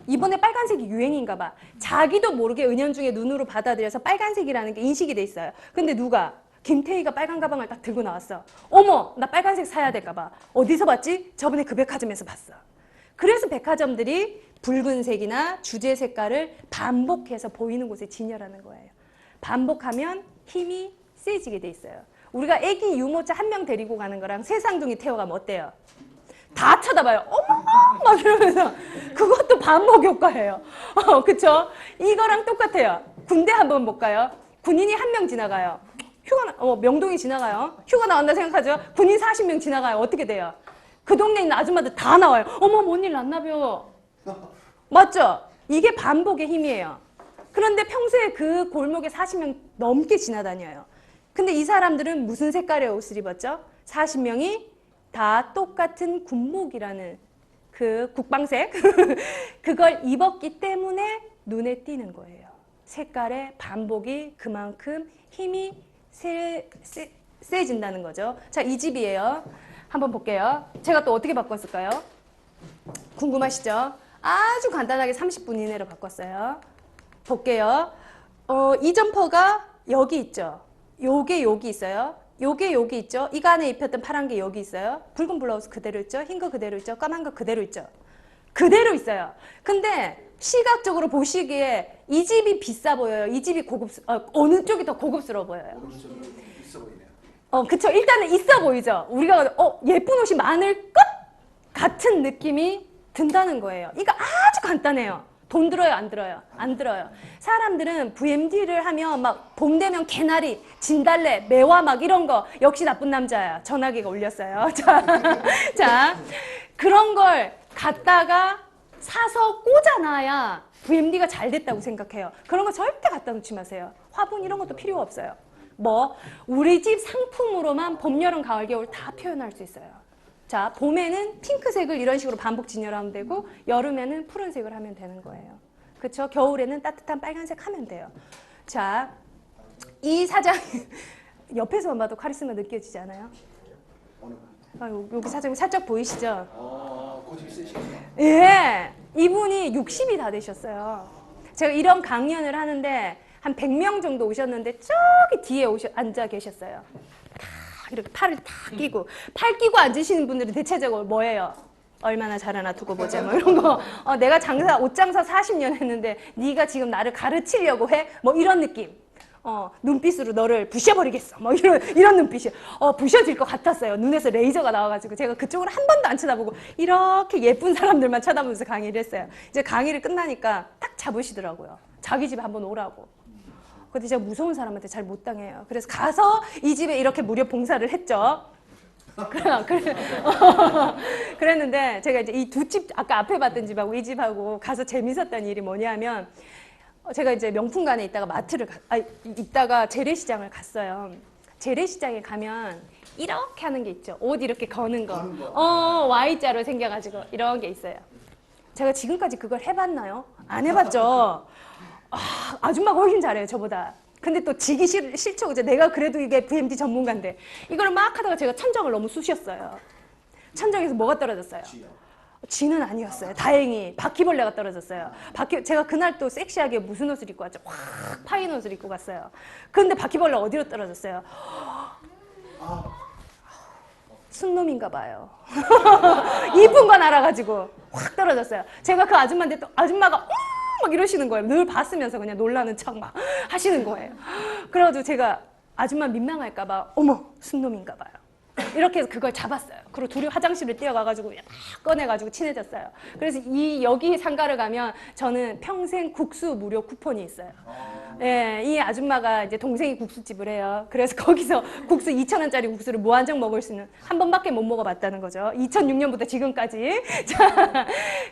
이번에 빨간색이 유행인가 봐. 자기도 모르게 은연중에 눈으로 받아들여서 빨간색이라는 게 인식이 돼 있어요. 근데 누가? 김태희가 빨간 가방을 딱 들고 나왔어. 어머! 나 빨간색 사야 될까 봐. 어디서 봤지? 저번에 그 백화점에서 봤어. 그래서 백화점들이 붉은색이나 주제 색깔을 반복해서 보이는 곳에 진열하는 거예요. 반복하면 힘이 세지게 돼 있어요. 우리가 애기 유모차 1명 데리고 가는 거랑 새쌍둥이 태워가면 어때요? 다 쳐다봐요. 어머! 막 이러면서. 그것도 반복 효과예요. 그쵸? 이거랑 똑같아요. 군대 한번 볼까요? 군인이 1명 지나가요. 명동이 지나가요. 휴가 나온다 생각하죠? 군인 40명 지나가요. 어떻게 돼요? 그 동네에 있는 아줌마들 다 나와요. 어머, 뭔 일 났나벼. 맞죠? 이게 반복의 힘이에요. 그런데 평소에 그 골목에 40명 넘게 지나다녀요. 근데 이 사람들은 무슨 색깔의 옷을 입었죠? 40명이 다 똑같은 군목이라는 그 국방색 그걸 입었기 때문에 눈에 띄는 거예요. 색깔의 반복이 그만큼 힘이 세진다는 거죠. 자, 이 집이에요. 한번 볼게요. 제가 또 어떻게 바꿨을까요? 궁금하시죠? 아주 간단하게 30분 이내로 바꿨어요. 볼게요. 이 점퍼가 여기 있죠. 요게 여기 있어요. 요게 여기 있죠. 이거 안에 입혔던 파란 게 여기 있어요. 붉은 블라우스 그대로 있죠. 흰 거 그대로 있죠. 까만 거 그대로 있죠. 그대로 있어요. 근데 시각적으로 보시기에 이 집이 비싸 보여요. 이 집이 어느 쪽이 더 고급스러워 보여요. 오른쪽이 있어 보이네요. 그쵸. 일단은 있어 보이죠. 우리가 예쁜 옷이 많을 것 같은 느낌이 든다는 거예요. 이거 아주 간단해요. 돈 들어요, 안 들어요? 안 들어요. 사람들은 VMD를 하면 막 봄 되면 개나리, 진달래, 매화 막 이런 거 역시 나쁜 남자야. 전화기가 울렸어요. 자, 그런 걸 갖다가 사서 꽂아놔야 VMD가 잘 됐다고 생각해요. 그런 거 절대 갖다 놓지 마세요. 화분 이런 것도 필요 없어요. 우리 집 상품으로만 봄, 여름, 가을, 겨울 다 표현할 수 있어요. 자, 봄에는 핑크색을 이런 식으로 반복 진열하면 되고 여름에는 푸른색을 하면 되는 거예요. 그쵸? 겨울에는 따뜻한 빨간색 하면 돼요. 자, 이 사장 옆에서만 봐도 카리스마 느껴지지 않아요? 어느 분? 여기 사장님 살짝 보이시죠? 고집이 세시네요. 예, 이분이 60이 다 되셨어요. 제가 이런 강연을 하는데 한 100명 정도 오셨는데 저기 뒤에 앉아 계셨어요. 다 이렇게 팔을 다 끼고 팔 끼고 앉으시는 분들은 대체적으로 뭐예요? 얼마나 잘하나 두고 보자 뭐 이런 거. 내가 옷 장사 40년 했는데 네가 지금 나를 가르치려고 해? 뭐 이런 느낌. 눈빛으로 너를 부셔버리겠어. 뭐 이런 눈빛이. 부셔질 것 같았어요. 눈에서 레이저가 나와가지고 제가 그쪽으로 한 번도 안 쳐다보고 이렇게 예쁜 사람들만 쳐다보면서 강의를 했어요. 이제 강의를 끝나니까 딱 잡으시더라고요. 자기 집에 한번 오라고. 근데 제가 무서운 사람한테 잘 못 당해요. 그래서 가서 이 집에 이렇게 무료 봉사를 했죠. 그랬는데 제가 이제 이 두 집, 아까 앞에 봤던 집하고 이 집하고 가서 재밌었던 일이 뭐냐면 제가 이제 명품관에 있다가 재래시장을 갔어요. 재래시장에 가면 이렇게 하는 게 있죠. 옷 이렇게 거는 거. Y자로 생겨가지고 이런 게 있어요. 제가 지금까지 그걸 해봤나요? 안 해봤죠. 아줌마가 훨씬 잘해요, 저보다. 근데 또 지기 싫죠. 그죠? 내가 그래도 이게 VMD 전문가인데. 이걸 막 하다가 제가 천정을 너무 쑤셨어요. 천정에서 뭐가 떨어졌어요? 쥐는 아니었어요. 다행히. 바퀴벌레가 떨어졌어요. 제가 그날 또 섹시하게 무슨 옷을 입고 왔죠? 확 파인 옷을 입고 갔어요. 근데 바퀴벌레 어디로 떨어졌어요? 순놈인가 봐요. 이쁜 건 알아가지고 확 떨어졌어요. 제가 그 아줌마인데 또 아줌마가 막 이러시는 거예요. 늘 봤으면서 그냥 놀라는 척 막 하시는 거예요. 그래가지고 제가 아줌마 민망할까 봐 어머 순놈인가 봐요. 이렇게 해서 그걸 잡았어요. 그리고 둘이 화장실을 뛰어가가지고 막 꺼내가지고 친해졌어요. 그래서 여기 상가를 가면 저는 평생 국수 무료 쿠폰이 있어요. 예, 이 아줌마가 이제 동생이 국수집을 해요. 그래서 거기서 국수 2,000원짜리 국수를 무한정 먹을 수 있는 한 번밖에 못 먹어봤다는 거죠. 2006년부터 지금까지. 자,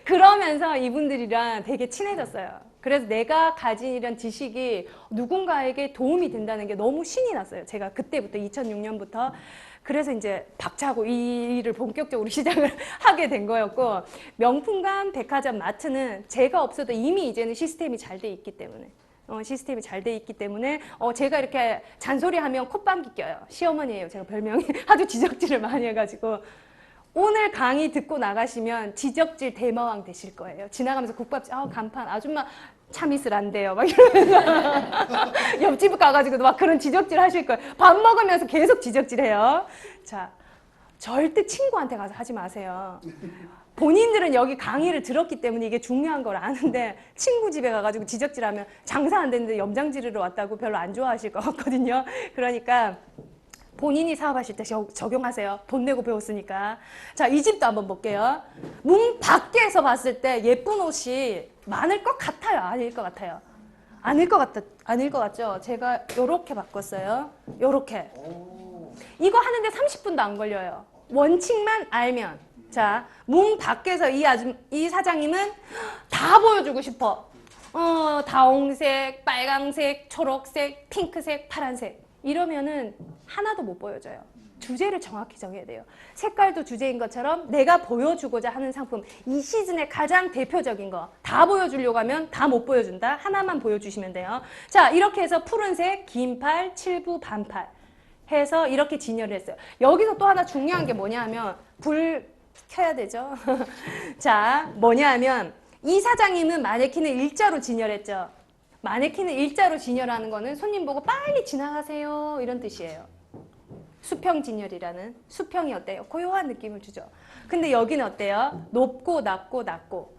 그러면서 이분들이랑 되게 친해졌어요. 그래서 내가 가진 이런 지식이 누군가에게 도움이 된다는 게 너무 신이 났어요. 제가 그때부터 2006년부터. 그래서 이제 박차고 이 일을 본격적으로 시작을 하게 된 거였고, 명품관, 백화점, 마트는 제가 없어도 이미 이제는 시스템이 잘 돼 있기 때문에 시스템이 잘 돼 있기 때문에 제가 이렇게 잔소리하면 콧방귀 껴요. 시어머니예요. 제가 별명이. 하도 지적질을 많이 해가지고. 오늘 강의 듣고 나가시면 지적질 대마왕 되실 거예요. 지나가면서 국밥집, 간판, 아줌마 참 있을 안 돼요. 막 이러면서 옆집 가가지고도 막 그런 지적질 하실 거예요. 밥 먹으면서 계속 지적질해요. 자, 절대 친구한테 가서 하지 마세요. 본인들은 여기 강의를 들었기 때문에 이게 중요한 걸 아는데 친구 집에 가가지고 지적질하면 장사 안 되는데 염장 지르러 왔다고 별로 안 좋아하실 것 같거든요. 그러니까 본인이 사업하실 때 적용하세요. 돈 내고 배웠으니까. 자, 이 집도 한번 볼게요. 문 밖에서 봤을 때 예쁜 옷이 많을 것 같아요? 아닐 것 같아요? 아닐 것 같죠? 제가 요렇게 바꿨어요. 요렇게. 이거 하는데 30분도 안 걸려요. 원칙만 알면. 자, 문 밖에서 이 사장님은 다 보여주고 싶어. 다홍색, 빨강색, 초록색, 핑크색, 파란색. 이러면은 하나도 못 보여줘요. 주제를 정확히 정해야 돼요. 색깔도 주제인 것처럼 내가 보여주고자 하는 상품, 이 시즌의 가장 대표적인 거 다 보여주려고 하면 다 못 보여준다. 하나만 보여주시면 돼요. 자, 이렇게 해서 푸른색, 긴 팔, 7부 반팔 해서 이렇게 진열을 했어요. 여기서 또 하나 중요한 게 뭐냐 하면 불 켜야 되죠. 자, 뭐냐 하면 이 사장님은 마네킹을 일자로 진열했죠. 마네킹을 일자로 진열하는 거는 손님 보고 빨리 지나가세요 이런 뜻이에요. 수평 진열이라는, 수평이 어때요? 고요한 느낌을 주죠. 근데 여기는 어때요? 높고 낮고 낮고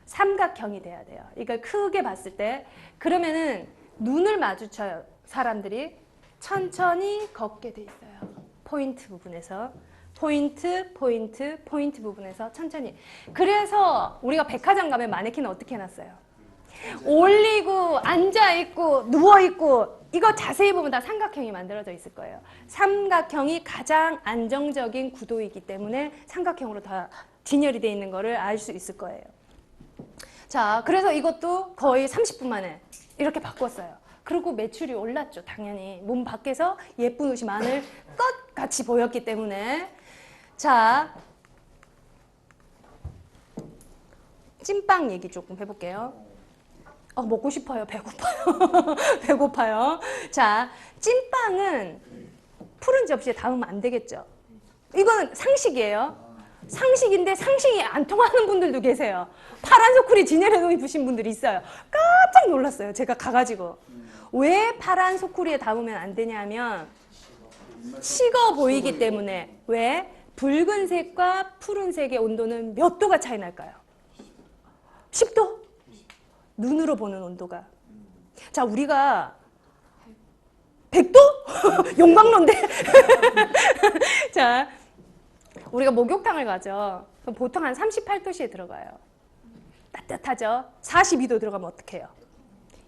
삼각형이 돼야 돼요. 이걸 크게 봤을 때 그러면은 눈을 마주쳐요. 사람들이 천천히 걷게 돼 있어요. 포인트 부분에서 포인트 부분에서 천천히. 그래서 우리가 백화점 가면 마네킹은 어떻게 해놨어요? 올리고 앉아있고 누워있고 이거 자세히 보면 다 삼각형이 만들어져 있을 거예요. 삼각형이 가장 안정적인 구도이기 때문에 삼각형으로 다 진열이 돼 있는 거를 알 수 있을 거예요. 자, 그래서 이것도 거의 30분 만에 이렇게 바꿨어요. 그리고 매출이 올랐죠. 당연히 몸 밖에서 예쁜 옷이 마늘 끝같이 보였기 때문에. 자, 찐빵 얘기 조금 해볼게요. 먹고 싶어요. 배고파요. 배고파요. 자, 찐빵은 푸른 접시에 담으면 안 되겠죠. 이건 상식이에요. 상식인데 상식이 안 통하는 분들도 계세요. 파란 소쿠리 진열해 놓으신 분들이 있어요. 깜짝 놀랐어요. 제가 가가지고. 왜 파란 소쿠리에 담으면 안 되냐면 식어 보이기 때문에. 왜? 붉은색과 푸른색의 온도는 몇 도가 차이 날까요? 10도? 눈으로 보는 온도가. 자, 우리가 100도? 용광로인데? 자, 우리가 목욕탕을 가죠. 그럼 보통 한 38도씨에 들어가요. 따뜻하죠? 42도 들어가면 어떡해요?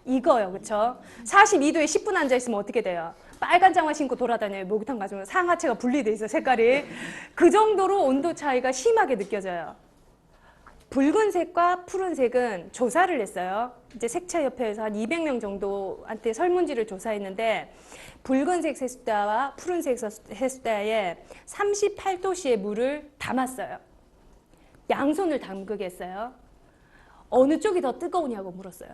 이거요, 그쵸? 42도에 10분 앉아있으면 어떻게 돼요? 빨간 장화 신고 돌아다녀요. 목욕탕 가면 상하체가 분리돼 있어, 색깔이. 그 정도로 온도 차이가 심하게 느껴져요. 붉은색과 푸른색은 조사를 했어요. 이제 색채협회에서 한 200명 정도한테 설문지를 조사했는데 붉은색 세숫대와 푸른색 세숫대에 38도씨의 물을 담았어요. 양손을 담그게 했어요. 어느 쪽이 더 뜨거우냐고 물었어요.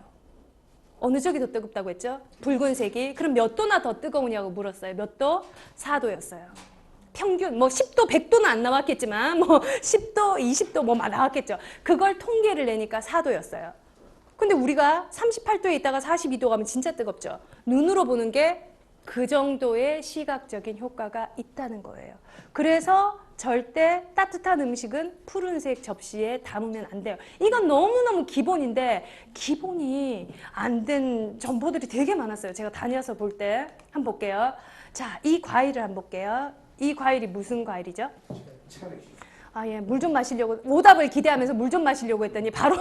어느 쪽이 더 뜨겁다고 했죠? 붉은색이. 그럼 몇 도나 더 뜨거우냐고 물었어요. 몇 도? 4도였어요. 평균 뭐 10도, 100도는 안 나왔겠지만 뭐 10도, 20도 뭐 나왔겠죠. 그걸 통계를 내니까 4도였어요. 근데 우리가 38도에 있다가 42도 가면 진짜 뜨겁죠. 눈으로 보는 게 그 정도의 시각적인 효과가 있다는 거예요. 그래서 절대 따뜻한 음식은 푸른색 접시에 담으면 안 돼요. 이건 너무너무 기본인데 기본이 안 된 정보들이 되게 많았어요. 제가 다녀서 볼 때. 한번 볼게요. 자, 이 과일을 한번 볼게요. 이 과일이 무슨 과일이죠? 아, 예, 물 좀 마시려고, 오답을 기대하면서 물 좀 마시려고 했더니 바로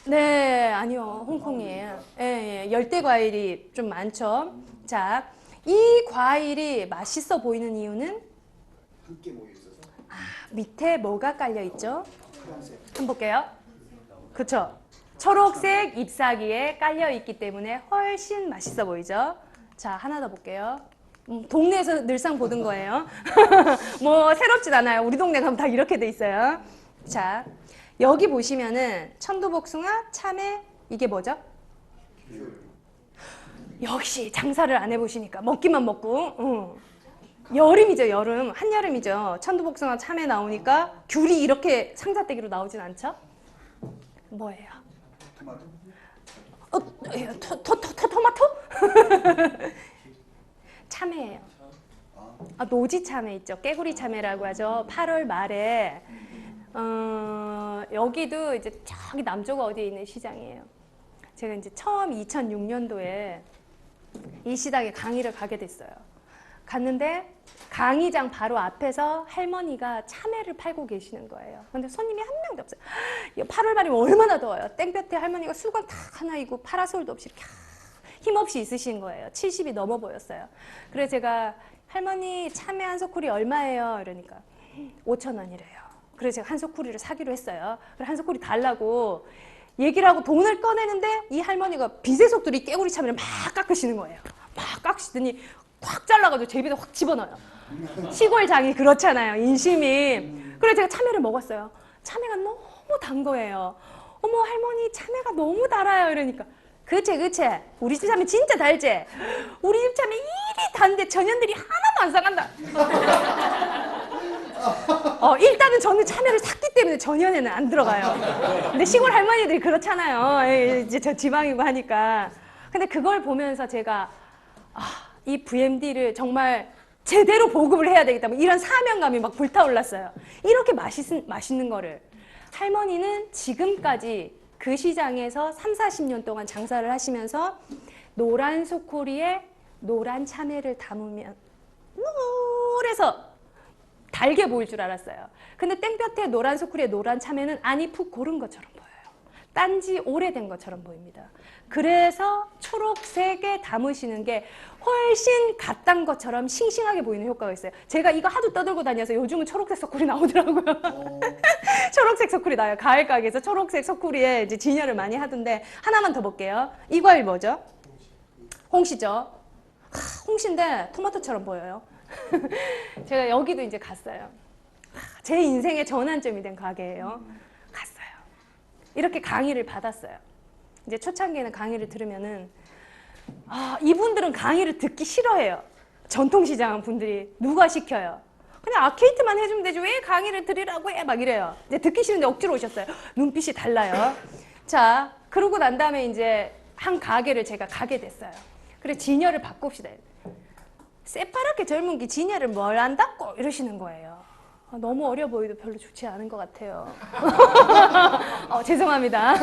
네, 아니요, 홍콩이에요. 예, 예, 열대 과일이 좀 많죠. 자, 이 과일이 맛있어 보이는 이유는 함께 모여 있어서 밑에 뭐가 깔려 있죠? 파란색. 한번 볼게요. 그쵸? 초록색 잎사귀에 깔려 있기 때문에 훨씬 맛있어 보이죠? 자, 하나 더 볼게요. 동네에서 늘상 보던 거예요. 뭐 새롭진 않아요. 우리 동네 가면 다 이렇게 돼 있어요. 자, 여기 보시면은 천도복숭아, 참외, 이게 뭐죠? 역시 장사를 안 해보시니까 먹기만 먹고. 여름이죠, 여름. 한여름이죠. 천도복숭아, 참외 나오니까 귤이 이렇게 상자떼기로 나오진 않죠? 뭐예요? 토마토. 토마토? 참외예요. 노지 참외 있죠. 깨구리 참외라고 하죠. 8월 말에 여기도 이제 저기 남쪽 어디에 있는 시장이에요. 제가 이제 처음 2006년도에 이 시장에 강의를 가게 됐어요. 갔는데 강의장 바로 앞에서 할머니가 참외를 팔고 계시는 거예요. 근데 손님이 한 명도 없어요. 8월 말이면 얼마나 더워요. 땡볕에 할머니가 수건 탁 하나 입고 파라솔도 없이 이렇게 힘없이 있으신 거예요. 70이 넘어 보였어요. 그래서 제가 할머니 참외 한 소쿠리 얼마예요? 이러니까 5,000원이래요. 그래서 제가 한 소쿠리를 사기로 했어요. 그래서 한 소쿠리 달라고 얘기를 하고 돈을 꺼내는데 이 할머니가 빗의 속도로 이 깨구리 참외를 막 깎으시는 거예요. 막 깎으시더니 확 잘라가지고 제 입에 확 집어넣어요. 시골 장이 그렇잖아요. 인심이. 그래서 제가 참외를 먹었어요. 참외가 너무 단 거예요. 어머 할머니 참외가 너무 달아요. 이러니까 그치 우리 집 참외 진짜 달지? 우리 집 참외 이리 단데 전현들이 하나도 안 상한다. 일단은 저는 참외를 샀기 때문에 전현에는 안 들어가요. 근데 시골 할머니들이 그렇잖아요. 이제 저 지방이고 하니까. 근데 그걸 보면서 제가 이 VMD를 정말 제대로 보급을 해야 되겠다. 뭐 이런 사명감이 막 불타올랐어요. 이렇게 맛있는 거를. 할머니는 지금까지 그 시장에서 3, 40년 동안 장사를 하시면서 노란 소쿠리에 노란 참외를 담으면 노래서 달게 보일 줄 알았어요. 근데 땡볕에 노란 소쿠리에 노란 참외는 안이 푹 고른 것처럼 보여요. 딴지 오래된 것처럼 보입니다. 그래서 초록색에 담으시는 게 훨씬 갓단 것처럼 싱싱하게 보이는 효과가 있어요. 제가 이거 하도 떠들고 다녀서 요즘은 초록색 소쿠리 나오더라고요. 초록색 소쿠리 나와요. 가을 가게에서 초록색 소쿠리에 이제 진열을 많이 하던데 하나만 더 볼게요. 이 과일 뭐죠? 홍시죠. 홍시인데 토마토처럼 보여요. 제가 여기도 이제 갔어요. 제 인생의 전환점이 된 가게예요. 갔어요. 이렇게 강의를 받았어요. 이제 초창기에는 강의를 들으면은 이분들은 강의를 듣기 싫어해요. 전통시장 분들이 누가 시켜요. 그냥 아케이트만 해주면 되지 왜 강의를 들으라고 해 막 이래요. 이제 듣기 싫은데 억지로 오셨어요. 눈빛이 달라요. 자, 그러고 난 다음에 이제 한 가게를 제가 가게 됐어요. 그래 진열을 바꿉시다. 새파랗게 젊은 게 진열을 뭘 안다고 이러시는 거예요. 너무 어려 보이도 별로 좋지 않은 것 같아요. 죄송합니다.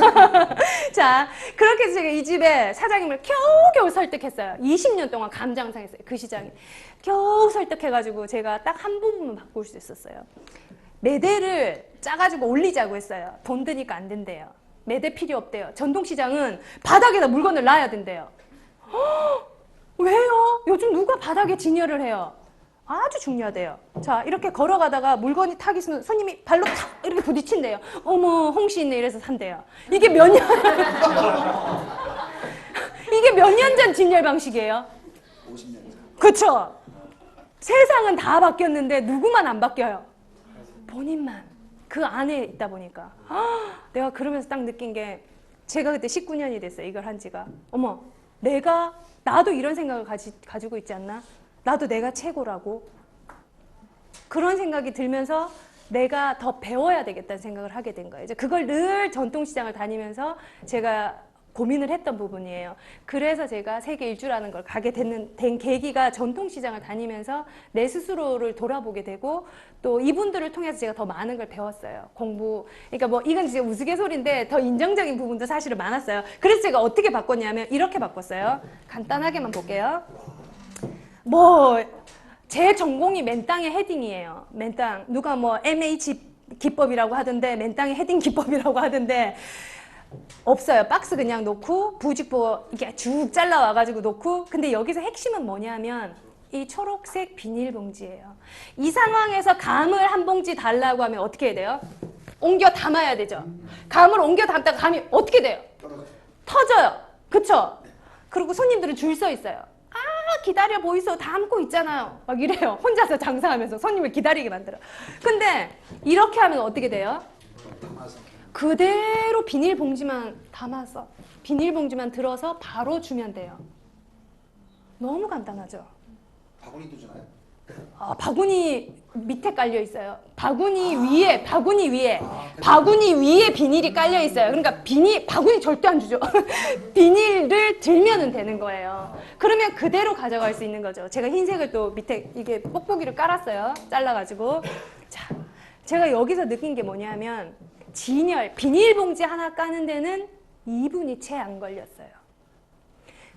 자, 그렇게 해서 제가 이 집에 사장님을 겨우겨우 설득했어요. 20년 동안 감장사했어요. 그 시장에. 겨우 설득해가지고 제가 딱 한 부분만 바꿀 수 있었어요. 매대를 짜가지고 올리자고 했어요. 돈 드니까 안 된대요. 매대 필요 없대요. 전통시장은 바닥에다 물건을 놔야 된대요. 왜요? 요즘 누가 바닥에 진열을 해요? 아주 중요하대요. 자, 이렇게 걸어가다가 물건이 탁 있으면 손님이 발로 탁 이렇게 부딪힌대요. 어머, 홍시 있네 이래서 산대요. 이게 몇 년, 이게 몇 년 전 진열 방식이에요? 50년 전. 그쵸? 세상은 다 바뀌었는데 누구만 안 바뀌어요? 본인만. 그 안에 있다 보니까. 내가 그러면서 딱 느낀 게 제가 그때 19년이 됐어요. 이걸 한 지가. 어머, 나도 이런 생각을 가지고 있지 않나? 나도 내가 최고라고. 그런 생각이 들면서 내가 더 배워야 되겠다는 생각을 하게 된 거예요. 이제 그걸 늘 전통시장을 다니면서 제가 고민을 했던 부분이에요. 그래서 제가 세계 일주라는 걸 가게 된 계기가 전통시장을 다니면서 내 스스로를 돌아보게 되고 또 이분들을 통해서 제가 더 많은 걸 배웠어요. 공부. 그러니까 뭐 이건 진짜 우스갯소리인데 더 인정적인 부분도 사실은 많았어요. 그래서 제가 어떻게 바꿨냐면 이렇게 바꿨어요. 간단하게만 볼게요. 제 전공이 맨땅의 헤딩이에요. 맨땅. 누가 뭐 MH 기법이라고 하던데 맨땅의 헤딩 기법이라고 하던데 없어요. 박스 그냥 놓고 부직포 이게 쭉 잘라와가지고 놓고 근데 여기서 핵심은 뭐냐면 이 초록색 비닐봉지예요. 이 상황에서 감을 한 봉지 달라고 하면 어떻게 해야 돼요? 옮겨 담아야 되죠. 감을 옮겨 담다가 감이 어떻게 돼요? 터져요. 그쵸? 그리고 손님들은 줄 서 있어요. 기다려 보이소 담고 있잖아요. 막 이래요. 혼자서 장사하면서 손님을 기다리게 만들어. 근데 이렇게 하면 어떻게 돼요? 그대로 비닐봉지만 담아서 비닐봉지만 들어서 바로 주면 돼요. 너무 간단하죠? 바구니도 주나요? 바구니 밑에 깔려 있어요. 바구니 위에 비닐이 깔려 있어요. 그러니까 바구니 절대 안 주죠. 비닐을 들면은 되는 거예요. 그러면 그대로 가져갈 수 있는 거죠. 제가 흰색을 또 밑에 이게 뽁뽁이를 깔았어요. 잘라가지고. 자, 제가 여기서 느낀 게 뭐냐면 비닐봉지 하나 까는 데는 2분이 채 안 걸렸어요.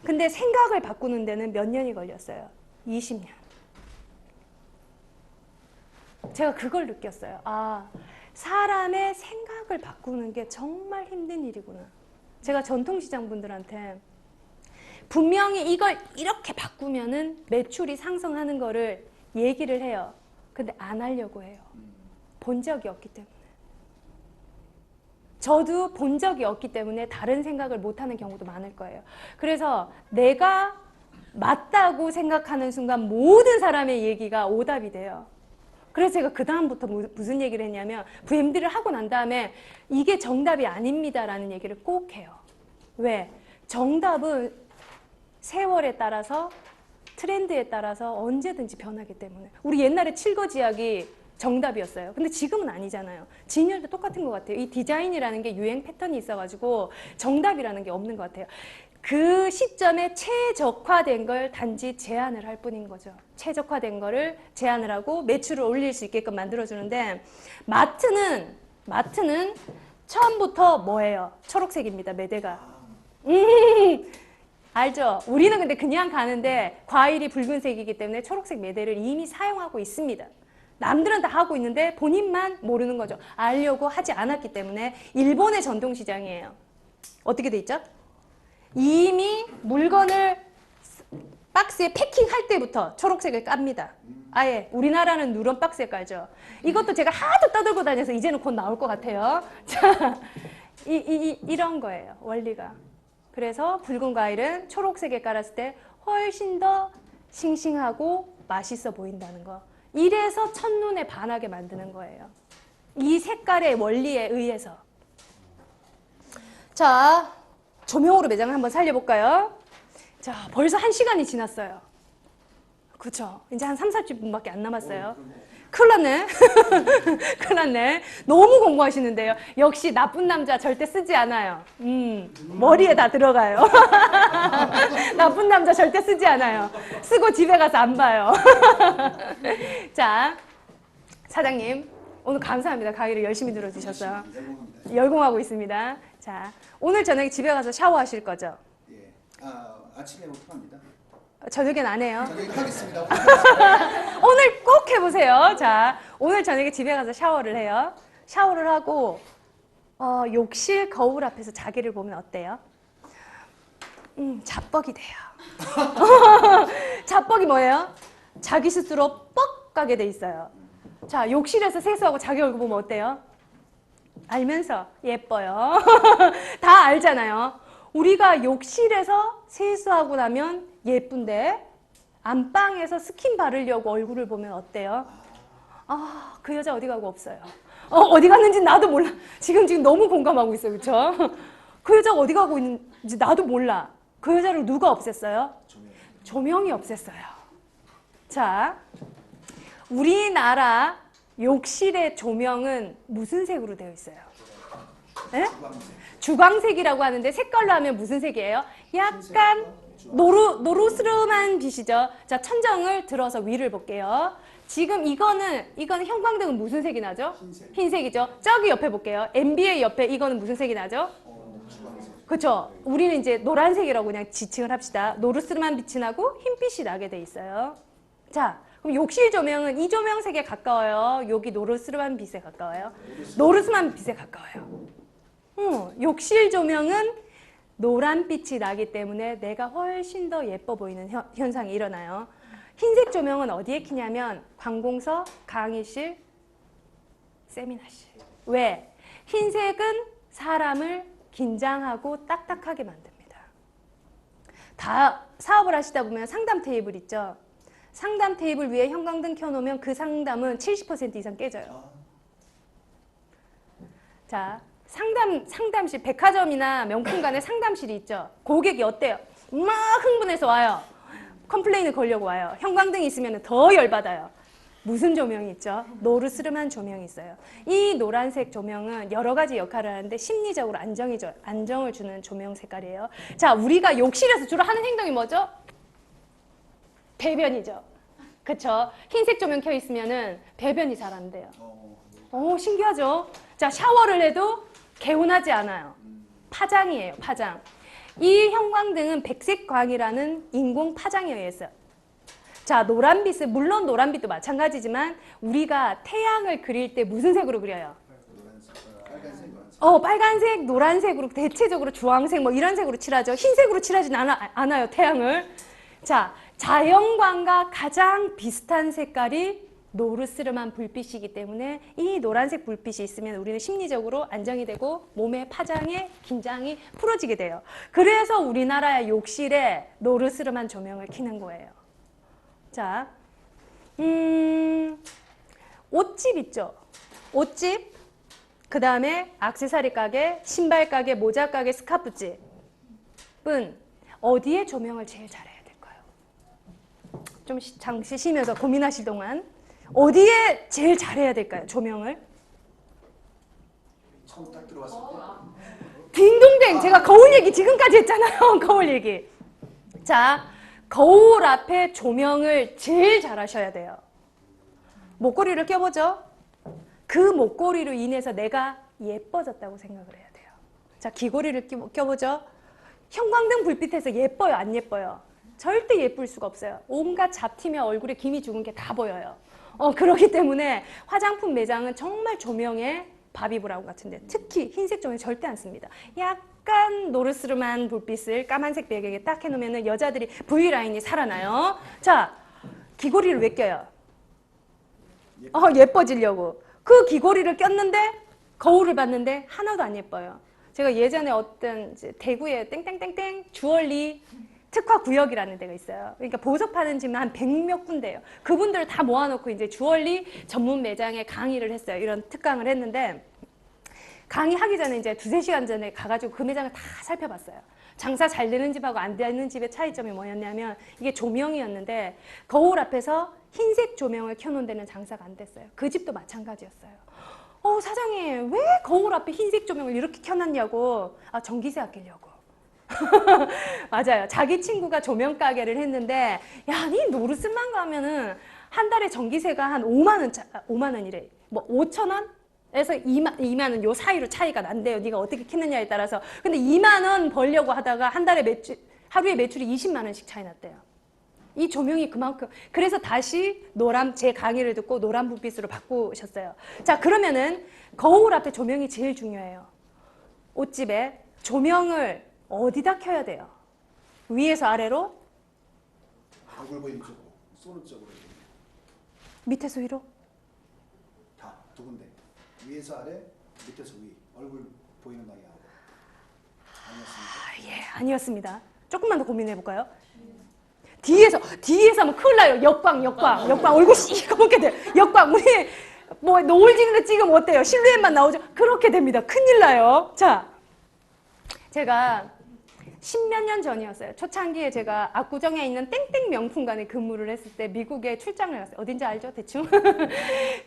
근데 생각을 바꾸는 데는 몇 년이 걸렸어요? 20년. 제가 그걸 느꼈어요. 사람의 생각을 바꾸는 게 정말 힘든 일이구나. 제가 전통시장 분들한테 분명히 이걸 이렇게 바꾸면은 매출이 상승하는 거를 얘기를 해요. 근데 안 하려고 해요. 본 적이 없기 때문에. 저도 본 적이 없기 때문에 다른 생각을 못하는 경우도 많을 거예요. 그래서 내가 맞다고 생각하는 순간 모든 사람의 얘기가 오답이 돼요. 그래서 제가 그 다음부터 무슨 얘기를 했냐면 VMD를 하고 난 다음에 이게 정답이 아닙니다라는 얘기를 꼭 해요. 왜? 정답은 세월에 따라서 트렌드에 따라서 언제든지 변하기 때문에. 우리 옛날에 칠거지약이 정답이었어요. 근데 지금은 아니잖아요. 진열도 똑같은 것 같아요. 이 디자인이라는 게 유행 패턴이 있어가지고 정답이라는 게 없는 것 같아요. 그 시점에 최적화된 걸 단지 제안을 할 뿐인 거죠. 최적화된 거를 제안을 하고 매출을 올릴 수 있게끔 만들어주는데 마트는 처음부터 뭐예요? 초록색입니다. 매대가. 알죠? 우리는 근데 그냥 가는데 과일이 붉은색이기 때문에 초록색 매대를 이미 사용하고 있습니다. 남들은 다 하고 있는데 본인만 모르는 거죠. 알려고 하지 않았기 때문에. 일본의 전통시장이에요. 어떻게 돼 있죠? 이미 물건을 박스에 패킹할 때부터 초록색을 깝니다. 아예 우리나라는 누런 박스에 깔죠. 이것도 제가 하도 떠들고 다녀서 이제는 곧 나올 것 같아요. 자, 이런 거예요. 원리가. 그래서 붉은 과일은 초록색에 깔았을 때 훨씬 더 싱싱하고 맛있어 보인다는 거. 이래서 첫눈에 반하게 만드는 거예요. 이 색깔의 원리에 의해서. 자, 조명으로 매장을 한번 살려볼까요? 자, 벌써 1시간이 지났어요. 그쵸? 이제 한 3, 40분밖에 안 남았어요. 큰일 났네. 큰일 났네. 너무 공부하시는데요. 역시 나쁜 남자 절대 쓰지 않아요. 머리에 다 들어가요. 나쁜 남자 절대 쓰지 않아요. 쓰고 집에 가서 안 봐요. 자, 사장님. 오늘 감사합니다. 강의를 열심히 들어주셔서. 열공하고 있습니다. 자, 오늘 저녁에 집에 가서 샤워하실 거죠? 예. 아침에 오픈합니다. 저녁엔 안 해요. 저녁에 하겠습니다. 오늘 꼭 해보세요. 자, 오늘 저녁에 집에 가서 샤워를 해요. 샤워를 하고 욕실 거울 앞에서 자기를 보면 어때요? 자뻑이 돼요. 자뻑이 뭐예요? 자기 스스로 뻑 가게 돼 있어요. 자, 욕실에서 세수하고 자기 얼굴 보면 어때요? 알면서 예뻐요. 다 알잖아요. 우리가 욕실에서 세수하고 나면 예쁜데 안방에서 스킨 바르려고 얼굴을 보면 어때요? 아, 그 여자 어디 가고 없어요. 어디 갔는지 나도 몰라. 지금 너무 공감하고 있어요. 그렇죠? 그 여자가 어디 가고 있는지 나도 몰라. 그 여자를 누가 없앴어요? 조명이 없앴어요. 자, 우리나라 욕실의 조명은 무슨 색으로 되어 있어요? 네? 주광색이라고 하는데 색깔로 하면 무슨 색이에요? 약간 노르스름한 빛이죠. 자, 천정을 들어서 위를 볼게요. 지금 이거는 형광등은 무슨 색이 나죠? 흰색이죠. 저기 옆에 볼게요. NBA 옆에 이거는 무슨 색이 나죠? 그렇죠. 우리는 이제 노란색이라고 그냥 지칭을 합시다. 노르스름한 빛이 나고 흰빛이 나게 돼 있어요. 자, 그럼 욕실 조명은 이 조명색에 가까워요? 여기 노르스름한 빛에 가까워요? 노르스름한 빛에 가까워요. 욕실 조명은 노란빛이 나기 때문에 내가 훨씬 더 예뻐 보이는 현상이 일어나요. 흰색 조명은 어디에 켜냐면 관공서, 강의실, 세미나실. 왜? 흰색은 사람을 긴장하고 딱딱하게 만듭니다. 다 사업을 하시다 보면 상담 테이블 있죠? 상담 테이블 위에 형광등 켜놓으면 그 상담은 70% 이상 깨져요. 자, 상담실, 백화점이나 명품관에 상담실이 있죠. 고객이 어때요? 막 흥분해서 와요. 컴플레인을 걸려고 와요. 형광등이 있으면 더 열받아요. 무슨 조명이 있죠? 노르스름한 조명이 있어요. 이 노란색 조명은 여러 가지 역할을 하는데 심리적으로 안정을 주는 조명 색깔이에요. 자, 우리가 욕실에서 주로 하는 행동이 뭐죠? 배변이죠. 그쵸? 흰색 조명 켜 있으면은 배변이 잘 안 돼요. 신기하죠? 자, 샤워를 해도 개운하지 않아요. 파장이에요, 파장. 이 형광등은 백색광이라는 인공 파장에 의해서. 자, 노란빛은, 물론 노란빛도 마찬가지지만 우리가 태양을 그릴 때 무슨 색으로 그려요? 빨간색, 노란색으로, 대체적으로 주황색 뭐 이런 색으로 칠하죠. 흰색으로 칠하진 않아요, 태양을. 자, 자연광과 가장 비슷한 색깔이 노르스름한 불빛이기 때문에 이 노란색 불빛이 있으면 우리는 심리적으로 안정이 되고 몸의 파장에 긴장이 풀어지게 돼요. 그래서 우리나라의 욕실에 노르스름한 조명을 켜는 거예요. 자, 옷집 있죠? 옷집, 그 다음에 액세서리 가게, 신발 가게, 모자 가게, 스카프집은 어디에 조명을 제일 잘해야 될까요? 좀 잠시 쉬면서 고민하실 동안 어디에 제일 잘해야 될까요? 조명을? 처음 딱 들어왔을 때. 딩동댕! 제가 거울 얘기 지금까지 했잖아요. 거울 얘기. 자, 거울 앞에 조명을 제일 잘 하셔야 돼요. 목걸이를 껴보죠. 그 목걸이로 인해서 내가 예뻐졌다고 생각을 해야 돼요. 자, 귀걸이를 껴보죠. 형광등 불빛에서 예뻐요, 안 예뻐요? 절대 예쁠 수가 없어요. 온갖 잡티며 얼굴에 김이 죽은 게 다 보여요. 그렇기 때문에 화장품 매장은 정말 조명에 바비 브라운 같은데 특히 흰색 조명 절대 안 씁니다. 약간 노르스름한 불빛을 까만색 배경에 딱 해놓으면 여자들이 V라인이 살아나요. 자, 귀걸이를 왜 껴요? 예뻐지려고. 그 귀걸이를 꼈는데 거울을 봤는데 하나도 안 예뻐요. 제가 예전에 어떤 이제 대구에 땡땡땡땡 주얼리 특화 구역이라는 데가 있어요. 그러니까 보석 파는 집은 한 100몇 군데예요. 그분들을 다 모아놓고 이제 주얼리 전문 매장에 강의를 했어요. 이런 특강을 했는데 강의하기 전에 이제 2-3시간 전에 가가지고 그 매장을 다 살펴봤어요. 장사 잘 되는 집하고 안 되는 집의 차이점이 뭐였냐면 이게 조명이었는데 거울 앞에서 흰색 조명을 켜놓은 데는 장사가 안 됐어요. 그 집도 마찬가지였어요. 사장님 왜 거울 앞에 흰색 조명을 이렇게 켜놨냐고. 전기세 아끼려고. 맞아요. 자기 친구가 조명 가게를 했는데 야, 니 노르스만 가면은 한 달에 전기세가 한 5만 원이래. 뭐 5천 원에서 2만 원 요 사이로 차이가 난대요. 네가 어떻게 켰느냐에 따라서. 근데 2만 원 벌려고 하다가 한 달에 하루에 매출이 20만 원씩 차이 났대요. 이 조명이 그만큼. 그래서 다시 제 강의를 듣고 노란 불빛으로 바꾸셨어요. 자, 그러면은 거울 앞에 조명이 제일 중요해요. 옷집에 조명을 어디다 켜야 돼요? 위에서 아래로? 얼굴 보이는 쪽으로, 쏘는 쪽으로. 밑에서 위로? 다 두 군데. 위에서 아래, 밑에서 위. 얼굴 보이는 방향. 아니었습니다. 아니었습니다. 조금만 더 고민해 볼까요? 뒤에서 하면 큰일 나요. 역광. 얼굴 시커멓게 돼요. 역광. 우리 뭐 노을 지는데 찍으면 어때요? 실루엣만 나오죠? 그렇게 됩니다. 큰일 나요. 자, 제가 10몇 년 전이었어요. 초창기에 제가 압구정에 있는 땡땡 명품관에 근무를 했을 때 미국에 출장을 갔어요. 어딘지 알죠? 대충?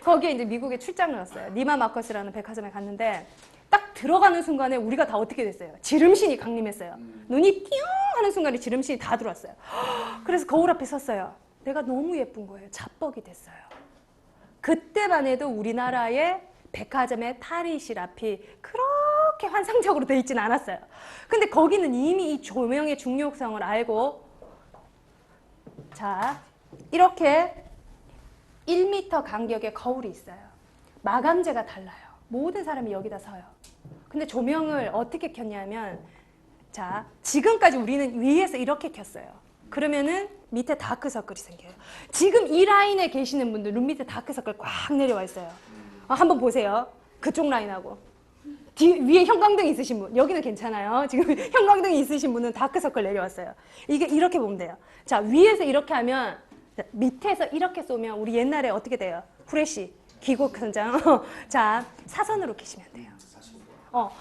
거기에 이제 미국에 출장을 갔어요. 니마 마커스라는 백화점에 갔는데 딱 들어가는 순간에 우리가 다 어떻게 됐어요? 지름신이 강림했어요. 눈이 띵 하는 순간에 지름신이 다 들어왔어요. 그래서 거울 앞에 섰어요. 내가 너무 예쁜 거예요. 자뻑이 됐어요. 그때만 해도 우리나라의 백화점의 탈의실 앞이 그렇게 환상적으로 돼 있지는 않았어요. 근데 거기는 이미 이 조명의 중요성을 알고, 자, 이렇게 1m 간격의 거울이 있어요. 마감재가 달라요. 모든 사람이 여기다 서요. 근데 조명을 어떻게 켰냐면, 자, 지금까지 우리는 위에서 이렇게 켰어요. 그러면은 밑에 다크서클이 생겨요. 지금 이 라인에 계시는 분들 눈 밑에 다크서클 꽉 내려와 있어요. 한번 보세요. 그쪽 라인하고. 위에 형광등 있으신 분, 여기는 괜찮아요. 지금 형광등이 있으신 분은 다크서클 내려왔어요. 이게 이렇게 보면 돼요. 자, 위에서 이렇게 하면, 밑에서 이렇게 쏘면 우리 옛날에 어떻게 돼요? 후레쉬, 귀곡 선장. 자, 사선으로 켜시면 돼요.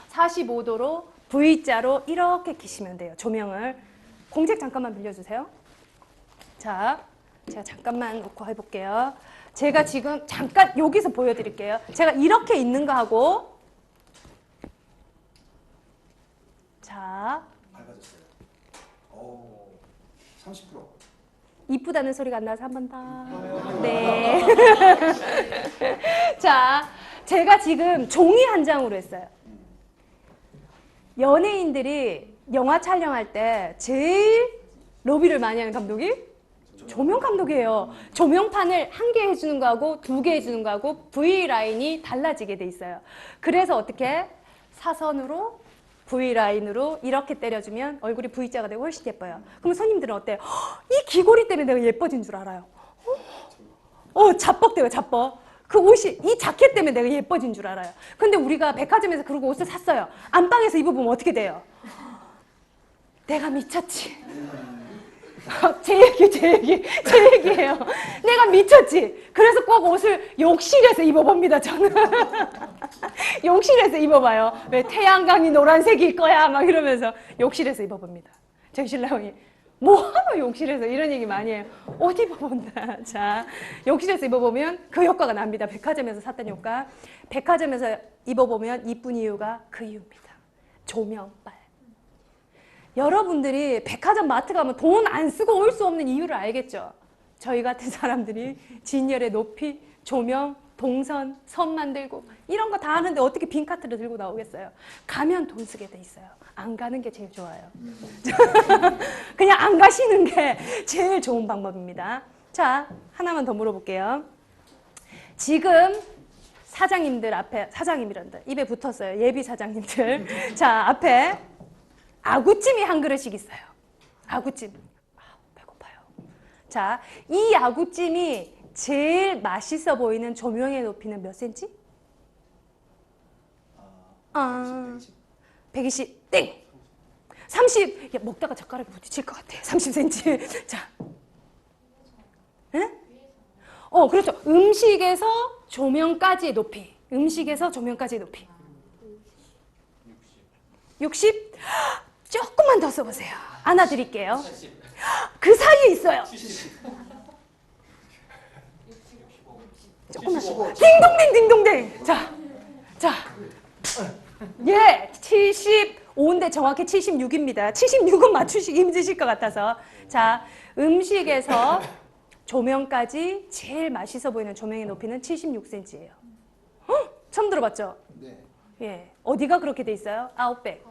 45도로 V자로 이렇게 켜시면 돼요. 조명을. 공책 잠깐만 빌려주세요. 자, 제가 잠깐만 놓고 해볼게요. 제가 지금 잠깐 여기서 보여드릴게요. 제가 이렇게 있는 거 하고, 자, 밝아졌어요. 오, 30%. 이쁘다는 소리가 안 나서 한 번 더. 네. 자, 제가 지금 종이 한 장으로 했어요. 연예인들이 영화 촬영할 때 제일 로비를 많이 하는 감독이 조명 감독이에요. 조명판을 1개 해주는 거하고 2개 해주는 거하고 V라인이 달라지게 돼 있어요. 그래서 어떻게 사선으로 V라인으로 이렇게 때려주면 얼굴이 V자가 되고 훨씬 예뻐요. 그럼 손님들은 어때요? 이 귀걸이 때문에 내가 예뻐진 줄 알아요. 자뻑돼요, 자뻑. 그 옷이, 이 자켓 때문에 내가 예뻐진 줄 알아요. 근데 우리가 백화점에서 그러고 옷을 샀어요. 안방에서 입어보면 어떻게 돼요? 내가 미쳤지. 제 얘기예요. 내가 미쳤지. 그래서 꼭 옷을 욕실에서 입어봅니다, 저는. 욕실에서 입어봐요. 왜 태양광이 노란색일 거야 막 이러면서 욕실에서 입어봅니다. 저희 신랑이 뭐하노 욕실에서 이런 얘기 많이 해요. 옷 입어본다. 자, 욕실에서 입어보면 그 효과가 납니다. 백화점에서 샀던 효과. 백화점에서 입어보면 이쁜 이유가 그 이유입니다. 조명빨. 여러분들이 백화점 마트 가면 돈 안 쓰고 올 수 없는 이유를 알겠죠? 저희 같은 사람들이 진열의 높이, 조명, 동선, 선 만들고 이런 거 다 하는데 어떻게 빈 카트를 들고 나오겠어요? 가면 돈 쓰게 돼 있어요. 안 가는 게 제일 좋아요. 그냥 안 가시는 게 제일 좋은 방법입니다. 자, 하나만 더 물어볼게요. 지금 사장님들 앞에, 사장님이란다. 입에 붙었어요. 예비 사장님들. 자, 앞에 아구찜이 한 그릇씩 있어요. 아구찜. 아, 배고파요. 자, 이 아구찜이 제일 맛있어 보이는 조명의 높이는 몇 센치? 120. 땡! 30. 야, 먹다가 젓가락에 부딪힐 것 같아. 30cm. 자. 응? 그렇죠. 음식에서 조명까지의 높이. 음식에서 조명까지의 높이. 60? 조금만 더 써보세요. 안아드릴게요. 그 사이에 있어요. 조금만. 딩동댕 딩동댕. 자. 예, 75인데 정확히 76입니다. 76은 맞추시기 힘드실 것 같아서. 자, 음식에서 조명까지 제일 맛있어 보이는 조명의 높이는 76cm예요. 처음 들어봤죠? 네. 예. 어디가 그렇게 돼 있어요? 아웃백.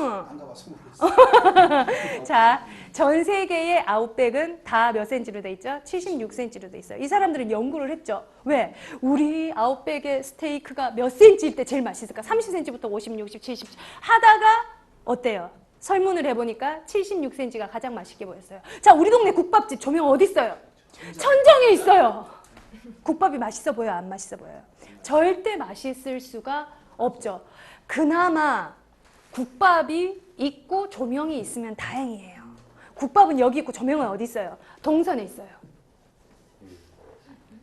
안 가봐서 모르겠어요. 자, 전 세계의 아웃백은 다 몇 센치로 돼 있죠? 76cm로 돼 있어요. 이 사람들은 연구를 했죠. 왜? 우리 아웃백의 스테이크가 몇 센치일 때 제일 맛있을까? 30cm부터 50, 60, 70 하다가 어때요? 설문을 해보니까 76cm가 가장 맛있게 보였어요. 자, 우리 동네 국밥집 조명 어디 있어요? 천정에 있어요. 국밥이 맛있어 보여요? 안 맛있어 보여요? 절대 맛있을 수가 없죠. 그나마 국밥이 있고 조명이 있으면 다행이에요. 국밥은 여기 있고 조명은 어디 있어요? 동선에 있어요.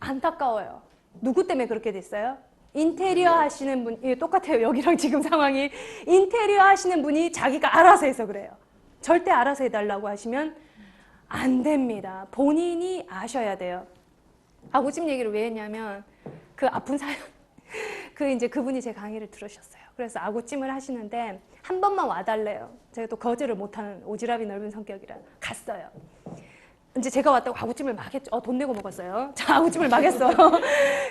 안타까워요. 누구 때문에 그렇게 됐어요? 인테리어 하시는 분, 예, 똑같아요. 여기랑 지금 상황이. 인테리어 하시는 분이 자기가 알아서 해서 그래요. 절대 알아서 해달라고 하시면 안 됩니다. 본인이 아셔야 돼요. 아구찜 얘기를 왜 했냐면 그 아픈 사연, 그분이 제 강의를 들으셨어요. 그래서 아구찜을 하시는데 한 번만 와달래요. 제가 또 거절을 못하는 오지랖이 넓은 성격이라 갔어요. 이제 제가 왔다고 아구찜을 막 했죠. 돈 내고 먹었어요. 자, 아구찜을 막 했어요.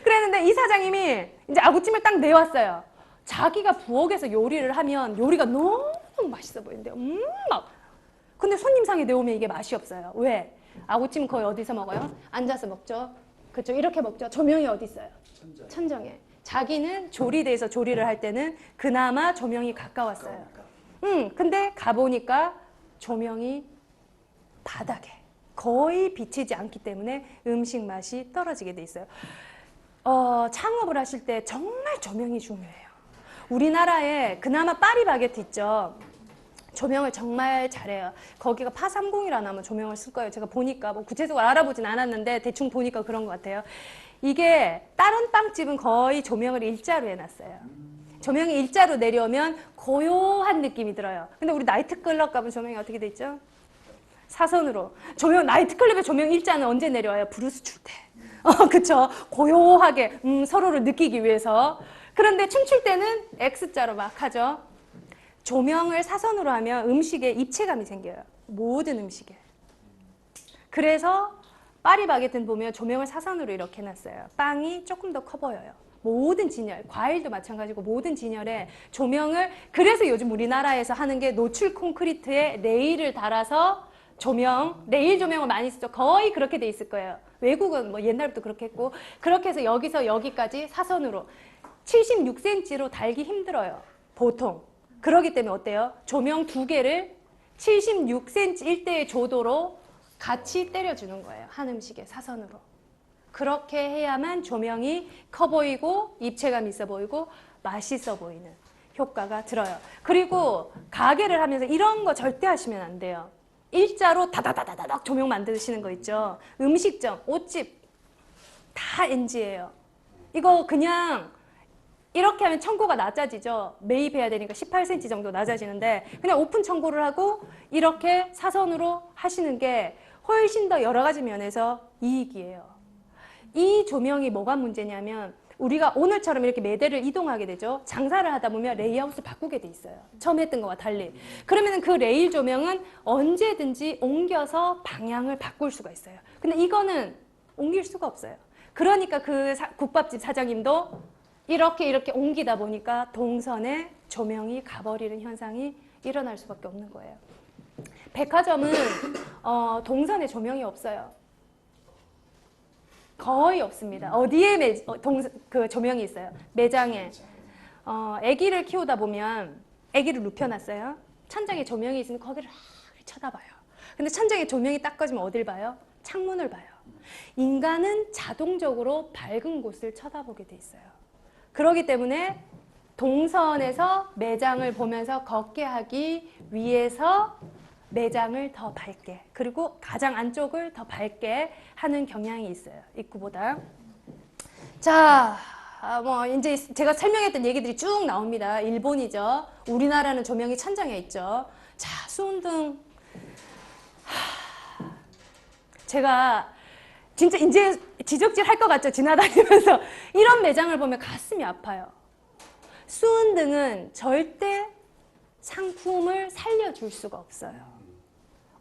그랬는데 이 사장님이 이제 아구찜을 딱 내왔어요. 자기가 부엌에서 요리를 하면 요리가 너무 맛있어 보이는데요. 막. 근데 손님상에 내오면 이게 맛이 없어요. 왜? 아구찜은 거의 어디서 먹어요? 앉아서 먹죠. 그렇죠. 이렇게 먹죠. 조명이 어디 있어요? 천정에. 자기는 조리대에서 조리를 할 때는 그나마 조명이 가까웠어요. 근데 가보니까 조명이 바닥에 거의 비치지 않기 때문에 음식 맛이 떨어지게 돼 있어요. 창업을 하실 때 정말 조명이 중요해요. 우리나라에 그나마 파리바게트 있죠. 조명을 정말 잘해요. 거기가 파30이라는 아마 조명을 쓸 거예요. 제가 보니까 뭐 구체적으로 알아보진 않았는데 대충 보니까 그런 것 같아요. 이게 다른 빵집은 거의 조명을 일자로 해놨어요. 조명이 일자로 내려오면 고요한 느낌이 들어요. 근데 우리 나이트클럽 가면 조명이 어떻게 돼 있죠? 사선으로. 조명, 나이트클럽의 조명 일자는 언제 내려와요? 브루스 출 때. 그쵸. 고요하게 서로를 느끼기 위해서. 그런데 춤출 때는 X자로 막 하죠. 조명을 사선으로 하면 음식에 입체감이 생겨요. 모든 음식에. 그래서 파리바게트는 보면 조명을 사선으로 이렇게 해놨어요. 빵이 조금 더 커 보여요. 모든 진열, 과일도 마찬가지고 모든 진열에 조명을, 그래서 요즘 우리나라에서 하는 게 노출 콘크리트에 레일을 달아서 조명, 레일 조명을 많이 쓰죠. 거의 그렇게 돼 있을 거예요. 외국은 뭐 옛날부터 그렇게 했고, 그렇게 해서 여기서 여기까지 사선으로 76cm로 달기 힘들어요. 보통. 그러기 때문에 어때요? 조명 두 개를 76cm 일대의 조도로 같이 때려주는 거예요. 한 음식에 사선으로. 그렇게 해야만 조명이 커 보이고 입체감 있어 보이고 맛있어 보이는 효과가 들어요. 그리고 가게를 하면서 이런 거 절대 하시면 안 돼요. 일자로 다다다다닥 조명 만드시는 거 있죠. 음식점, 옷집 다 NG예요. 이거 그냥 이렇게 하면 청고가 낮아지죠. 매입해야 되니까 18cm 정도 낮아지는데 그냥 오픈 청고를 하고 이렇게 사선으로 하시는 게 훨씬 더 여러 가지 면에서 이익이에요. 이 조명이 뭐가 문제냐면 우리가 오늘처럼 이렇게 매대를 이동하게 되죠. 장사를 하다 보면 레이아웃을 바꾸게 돼 있어요. 처음 했던 거와 달리. 그러면 그 레일 조명은 언제든지 옮겨서 방향을 바꿀 수가 있어요. 근데 이거는 옮길 수가 없어요. 그러니까 그 국밥집 사장님도 이렇게 옮기다 보니까 동선에 조명이 가버리는 현상이 일어날 수밖에 없는 거예요. 백화점은 동선에 조명이 없어요. 거의 없습니다. 어디에 그 조명이 있어요? 매장에. 아기를 키우다 보면 아기를 눕혀놨어요. 천장에 조명이 있으면 거기를 쳐다봐요. 근데 천장에 조명이 딱 꺼지면 어딜 봐요? 창문을 봐요. 인간은 자동적으로 밝은 곳을 쳐다보게 돼 있어요. 그렇기 때문에 동선에서 매장을 보면서 걷게 하기 위해서 매장을 더 밝게 그리고 가장 안쪽을 더 밝게 하는 경향이 있어요. 입구보다. 자, 뭐 이제 제가 설명했던 얘기들이 쭉 나옵니다. 일본이죠. 우리나라는 조명이 천장에 있죠. 자, 수온등. 제가 진짜 이제 지적질 할 것 같죠? 지나다니면서. 이런 매장을 보면 가슴이 아파요. 수은등은 절대 상품을 살려줄 수가 없어요.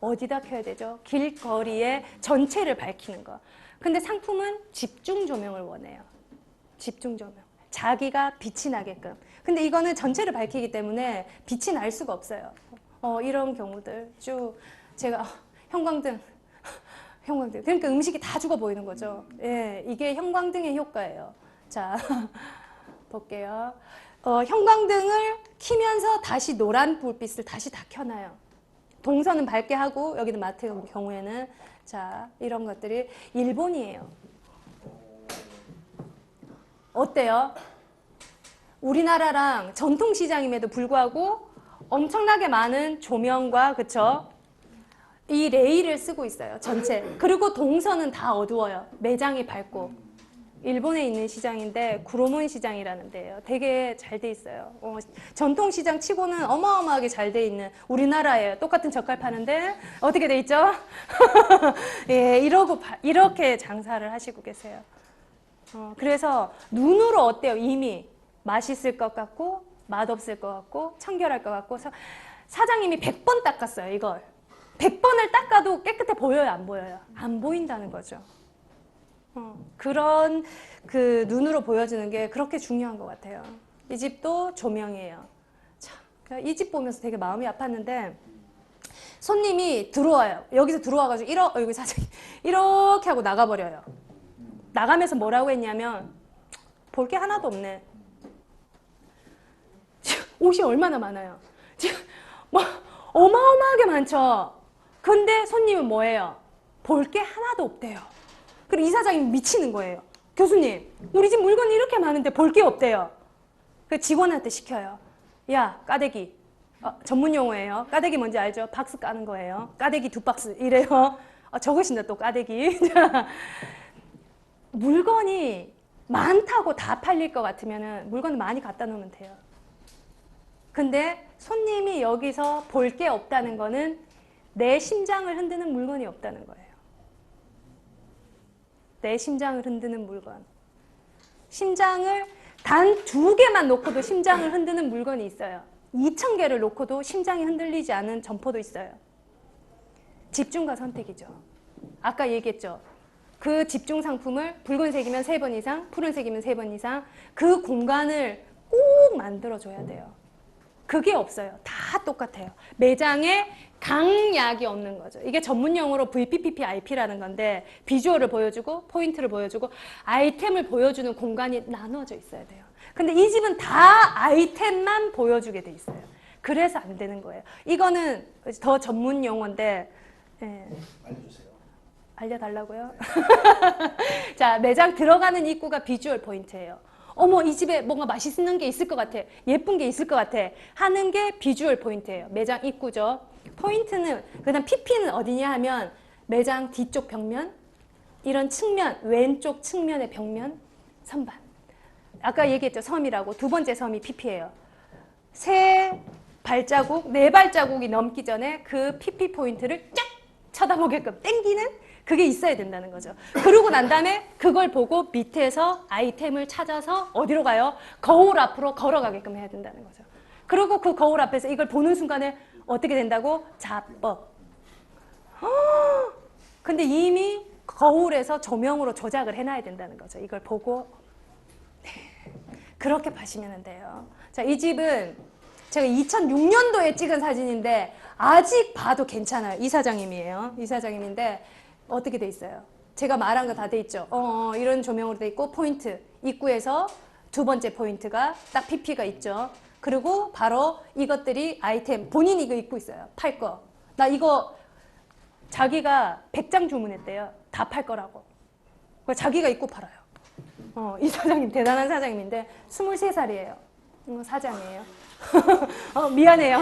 어디다 켜야 되죠? 길거리에 전체를 밝히는 거. 근데 상품은 집중 조명을 원해요. 집중 조명. 자기가 빛이 나게끔. 근데 이거는 전체를 밝히기 때문에 빛이 날 수가 없어요. 이런 경우들 쭉 제가 형광등. 그러니까 음식이 다 죽어 보이는 거죠. 예, 이게 형광등의 효과예요. 자, 볼게요. 형광등을 키면서 다시 노란 불빛을 다시 다 켜놔요. 동선은 밝게 하고 여기는 마트 경우에는 자, 이런 것들이 일본이에요. 어때요? 우리나라랑 전통시장임에도 불구하고 엄청나게 많은 조명과 그쵸? 이 레일을 쓰고 있어요. 전체. 그리고 동선은 다 어두워요. 매장이 밝고. 일본에 있는 시장인데 구로몬 시장이라는 데예요. 되게 잘 돼 있어요. 전통시장 치고는 어마어마하게 잘 돼 있는 우리나라예요. 똑같은 젓갈 파는데 어떻게 돼 있죠? 예, 이렇게 장사를 하시고 계세요. 그래서 눈으로 어때요? 이미 맛있을 것 같고 맛없을 것 같고 청결할 것 같고 사장님이 100번 닦았어요. 이걸. 100번을 닦아도 깨끗해 보여요? 안 보여요? 안 보인다는 거죠. 그런 그 눈으로 보여주는 게 그렇게 중요한 것 같아요. 이 집도 조명이에요. 이 집 보면서 되게 마음이 아팠는데 손님이 들어와요. 여기서 들어와가지고 여기 사장님 이렇게 하고 나가버려요. 나가면서 뭐라고 했냐면 볼 게 하나도 없네. 옷이 얼마나 많아요. 지금 뭐 어마어마하게 많죠. 근데 손님은 뭐예요? 볼 게 하나도 없대요. 그리고 이 사장님이 미치는 거예요. 교수님, 우리 집 물건이 이렇게 많은데 볼 게 없대요. 그 직원한테 시켜요. 야, 까대기. 전문 용어예요. 까대기 뭔지 알죠? 박스 까는 거예요. 까대기 2박스 이래요. 적으신다 또 까대기. 물건이 많다고 다 팔릴 것 같으면 물건을 많이 갖다 놓으면 돼요. 근데 손님이 여기서 볼 게 없다는 거는 내 심장을 흔드는 물건이 없다는 거예요. 내 심장을 흔드는 물건. 심장을 단 2개만 놓고도 심장을 흔드는 물건이 있어요. 2000개를 놓고도 심장이 흔들리지 않은 점포도 있어요. 집중과 선택이죠. 아까 얘기했죠. 그 집중 상품을 붉은색이면 3번 이상, 푸른색이면 3번 이상 그 공간을 꼭 만들어줘야 돼요. 그게 없어요. 다 똑같아요. 매장에 강약이 없는 거죠. 이게 전문 용어로 VPPIP라는 건데 비주얼을 보여주고 포인트를 보여주고 아이템을 보여주는 공간이 나누어져 있어야 돼요. 근데 이 집은 다 아이템만 보여주게 돼 있어요. 그래서 안 되는 거예요. 이거는 더 전문 용어인데 예. 알려주세요. 알려달라고요? 자, 매장 들어가는 입구가 비주얼 포인트예요. 어머, 이 집에 뭔가 맛있는 게 있을 것 같아. 예쁜 게 있을 것 같아. 하는 게 비주얼 포인트예요. 매장 입구죠. 포인트는, 그 다음 PP는 어디냐 하면 매장 뒤쪽 벽면, 이런 측면, 왼쪽 측면의 벽면, 선반. 아까 얘기했죠. 섬이라고. 두 번째 섬이 PP예요. 세 발자국, 네 발자국이 넘기 전에 그 PP 포인트를 쫙 쳐다보게끔 땡기는 그게 있어야 된다는 거죠. 그러고 난 다음에 그걸 보고 밑에서 아이템을 찾아서 어디로 가요? 거울 앞으로 걸어가게끔 해야 된다는 거죠. 그리고 그 거울 앞에서 이걸 보는 순간에 어떻게 된다고? 자뻑. 근데 이미 거울에서 조명으로 조작을 해놔야 된다는 거죠. 이걸 보고 네. 그렇게 봐시면 돼요. 자, 이 집은 제가 2006년도에 찍은 사진인데 아직 봐도 괜찮아요. 이사장님이에요. 이사장님인데 어떻게 돼 있어요? 제가 말한 거 다 돼 있죠. 이런 조명으로 돼 있고 포인트 입구에서 두 번째 포인트가 딱 PP가 있죠. 그리고 바로 이것들이 아이템 본인이 이거 입고 있어요. 팔 거. 나 이거 자기가 100장 주문했대요. 다 팔 거라고. 자기가 입고 팔아요. 이 사장님 대단한 사장님인데 23살이에요. 사장이에요. 미안해요.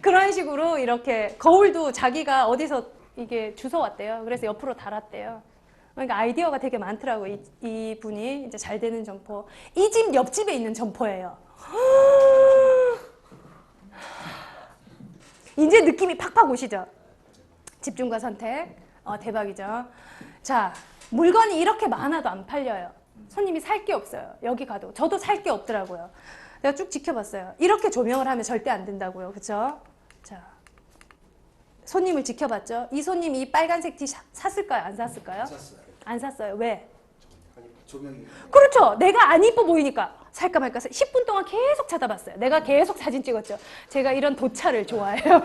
그런 식으로 이렇게 거울도 자기가 어디서 이게 주워왔대요. 그래서 옆으로 달았대요. 그러니까 아이디어가 되게 많더라고요. 이 분이 이제 잘 되는 점포. 이 집 옆집에 있는 점포예요. 이제 느낌이 팍팍 오시죠? 집중과 선택. 대박이죠. 자, 물건이 이렇게 많아도 안 팔려요. 손님이 살 게 없어요. 여기 가도. 저도 살 게 없더라고요. 내가 쭉 지켜봤어요. 이렇게 조명을 하면 절대 안 된다고요. 그쵸? 자, 손님을 지켜봤죠? 이 손님 이 빨간색 티 샀을까요? 안 샀을까요? 샀어요. 안 샀어요. 왜? 조명이. 그렇죠. 내가 안 이뻐 보이니까 살까 말까 10분 동안 계속 찾아봤어요. 내가 계속 사진 찍었죠. 제가 이런 도차를 좋아해요.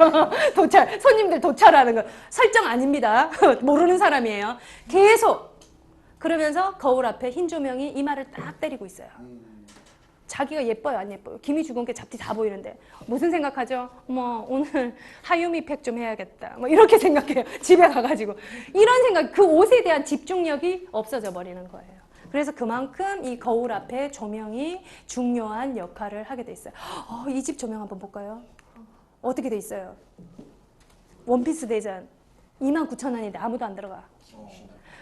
도차. 손님들 도차라는 거. 설정 아닙니다. 모르는 사람이에요. 계속. 그러면서 거울 앞에 흰 조명이 이마를 딱 때리고 있어요. 자기가 예뻐요, 안 예뻐요? 김이 죽은 게 잡티 다 보이는데 무슨 생각하죠? 뭐 오늘 하유미팩 좀 해야겠다. 뭐 이렇게 생각해요. 집에 가가지고 이런 생각, 그 옷에 대한 집중력이 없어져 버리는 거예요. 그래서 그만큼 이 거울 앞에 조명이 중요한 역할을 하게 돼 있어요. 이 집 조명 한번 볼까요? 어떻게 돼 있어요? 원피스 대전 29,000원인데 아무도 안 들어가.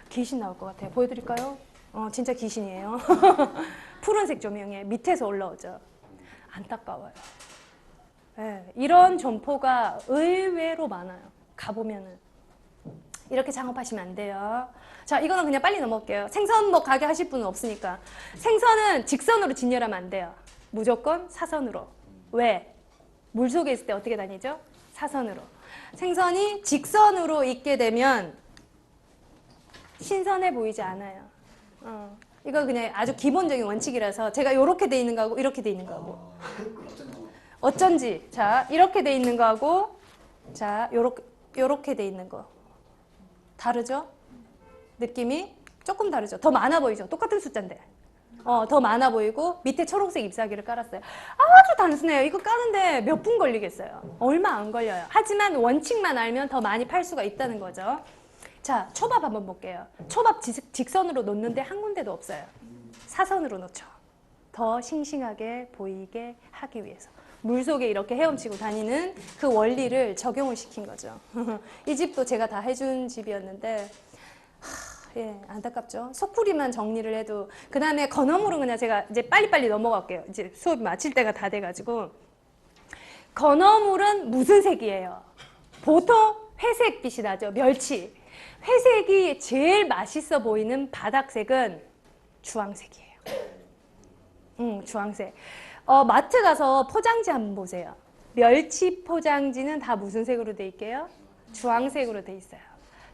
귀신 나올 것 같아요. 보여드릴까요? 진짜 귀신이에요. 푸른색 조명에 밑에서 올라오죠. 안타까워요. 네, 이런 점포가 의외로 많아요. 가보면은. 이렇게 작업하시면 안 돼요. 자, 이거는 그냥 빨리 넘어갈게요. 생선 뭐 가게 하실 분은 없으니까. 생선은 직선으로 진열하면 안 돼요. 무조건 사선으로. 왜? 물속에 있을 때 어떻게 다니죠? 사선으로. 생선이 직선으로 있게 되면 신선해 보이지 않아요. 이건 그냥 아주 기본적인 원칙이라서 제가 이렇게 돼 있는 거하고 이렇게 돼 있는 거하고 어쩐지 자 이렇게 돼 있는 거하고 자 요렇게 돼 있는 거 다르죠? 느낌이 조금 다르죠? 더 많아 보이죠? 똑같은 숫자인데 더 많아 보이고 밑에 초록색 잎사귀를 깔았어요. 아주 단순해요. 이거 까는데 몇 분 걸리겠어요? 얼마 안 걸려요. 하지만 원칙만 알면 더 많이 팔 수가 있다는 거죠. 자, 초밥 한번 볼게요. 초밥 직선으로 놓는데 한 군데도 없어요. 사선으로 놓죠. 더 싱싱하게 보이게 하기 위해서. 물속에 이렇게 헤엄치고 다니는 그 원리를 적용을 시킨 거죠. 이 집도 제가 다 해준 집이었는데 예, 안타깝죠. 속풀이만 정리를 해도 그 다음에 건어물은 그냥 제가 이제 빨리빨리 넘어갈게요. 이제 수업 마칠 때가 다 돼가지고 건어물은 무슨 색이에요? 보통 회색빛이 나죠. 멸치. 회색이 제일 맛있어 보이는 바닥색은 주황색이에요. 주황색. 마트 가서 포장지 한번 보세요. 멸치 포장지는 다 무슨 색으로 돼 있게요? 주황색으로 돼 있어요.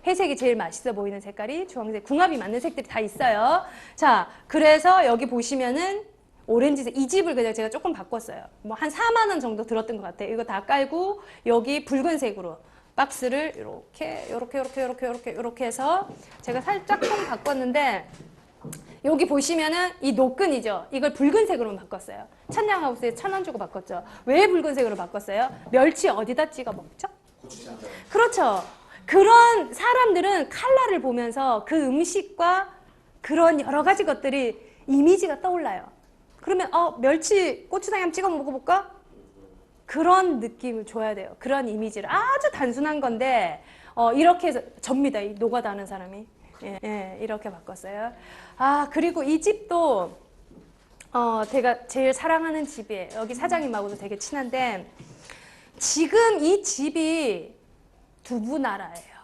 회색이 제일 맛있어 보이는 색깔이 주황색. 궁합이 맞는 색들이 다 있어요. 자, 그래서 여기 보시면은 오렌지색. 이 집을 그냥 제가 조금 바꿨어요. 뭐 한 4만 원 정도 들었던 것 같아요. 이거 다 깔고 여기 붉은색으로. 박스를 이렇게 해서 제가 살짝 좀 바꿨는데 여기 보시면은 이 노끈이죠. 이걸 붉은색으로 바꿨어요. 천냥하우스에 1,000원 주고 바꿨죠. 왜 붉은색으로 바꿨어요? 멸치 어디다 찍어 먹죠? 고추장. 그렇죠. 그런 사람들은 컬러를 보면서 그 음식과 그런 여러 가지 것들이 이미지가 떠올라요. 그러면 멸치 고추장에 한번 찍어 먹어볼까? 그런 느낌을 줘야 돼요. 그런 이미지를. 아주 단순한 건데 이렇게 해서 접니다. 이 노가다 하는 사람이. 예, 이렇게 바꿨어요. 아, 그리고 이 집도 제가 제일 사랑하는 집이에요. 여기 사장님하고도 되게 친한데 지금 이 집이 두부 나라예요.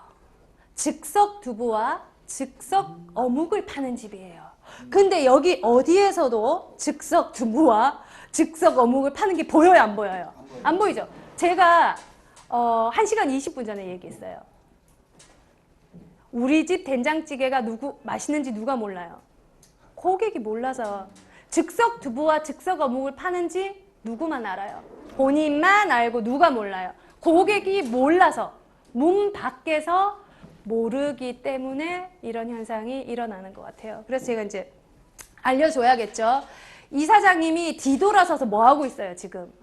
즉석 두부와 즉석 어묵을 파는 집이에요. 근데 여기 어디에서도 즉석 두부와 즉석 어묵을 파는 게 보여요, 안 보여요? 안 보이죠? 제가 1시간 20분 전에 얘기했어요. 우리 집 된장찌개가 맛있는지 누가 몰라요? 고객이 몰라서. 즉석 두부와 즉석 어묵을 파는지 누구만 알아요? 본인만 알고 누가 몰라요? 고객이 몰라서, 문 밖에서 모르기 때문에 이런 현상이 일어나는 것 같아요. 그래서 제가 이제 알려줘야겠죠. 이 사장님이 뒤돌아서서 뭐 하고 있어요, 지금?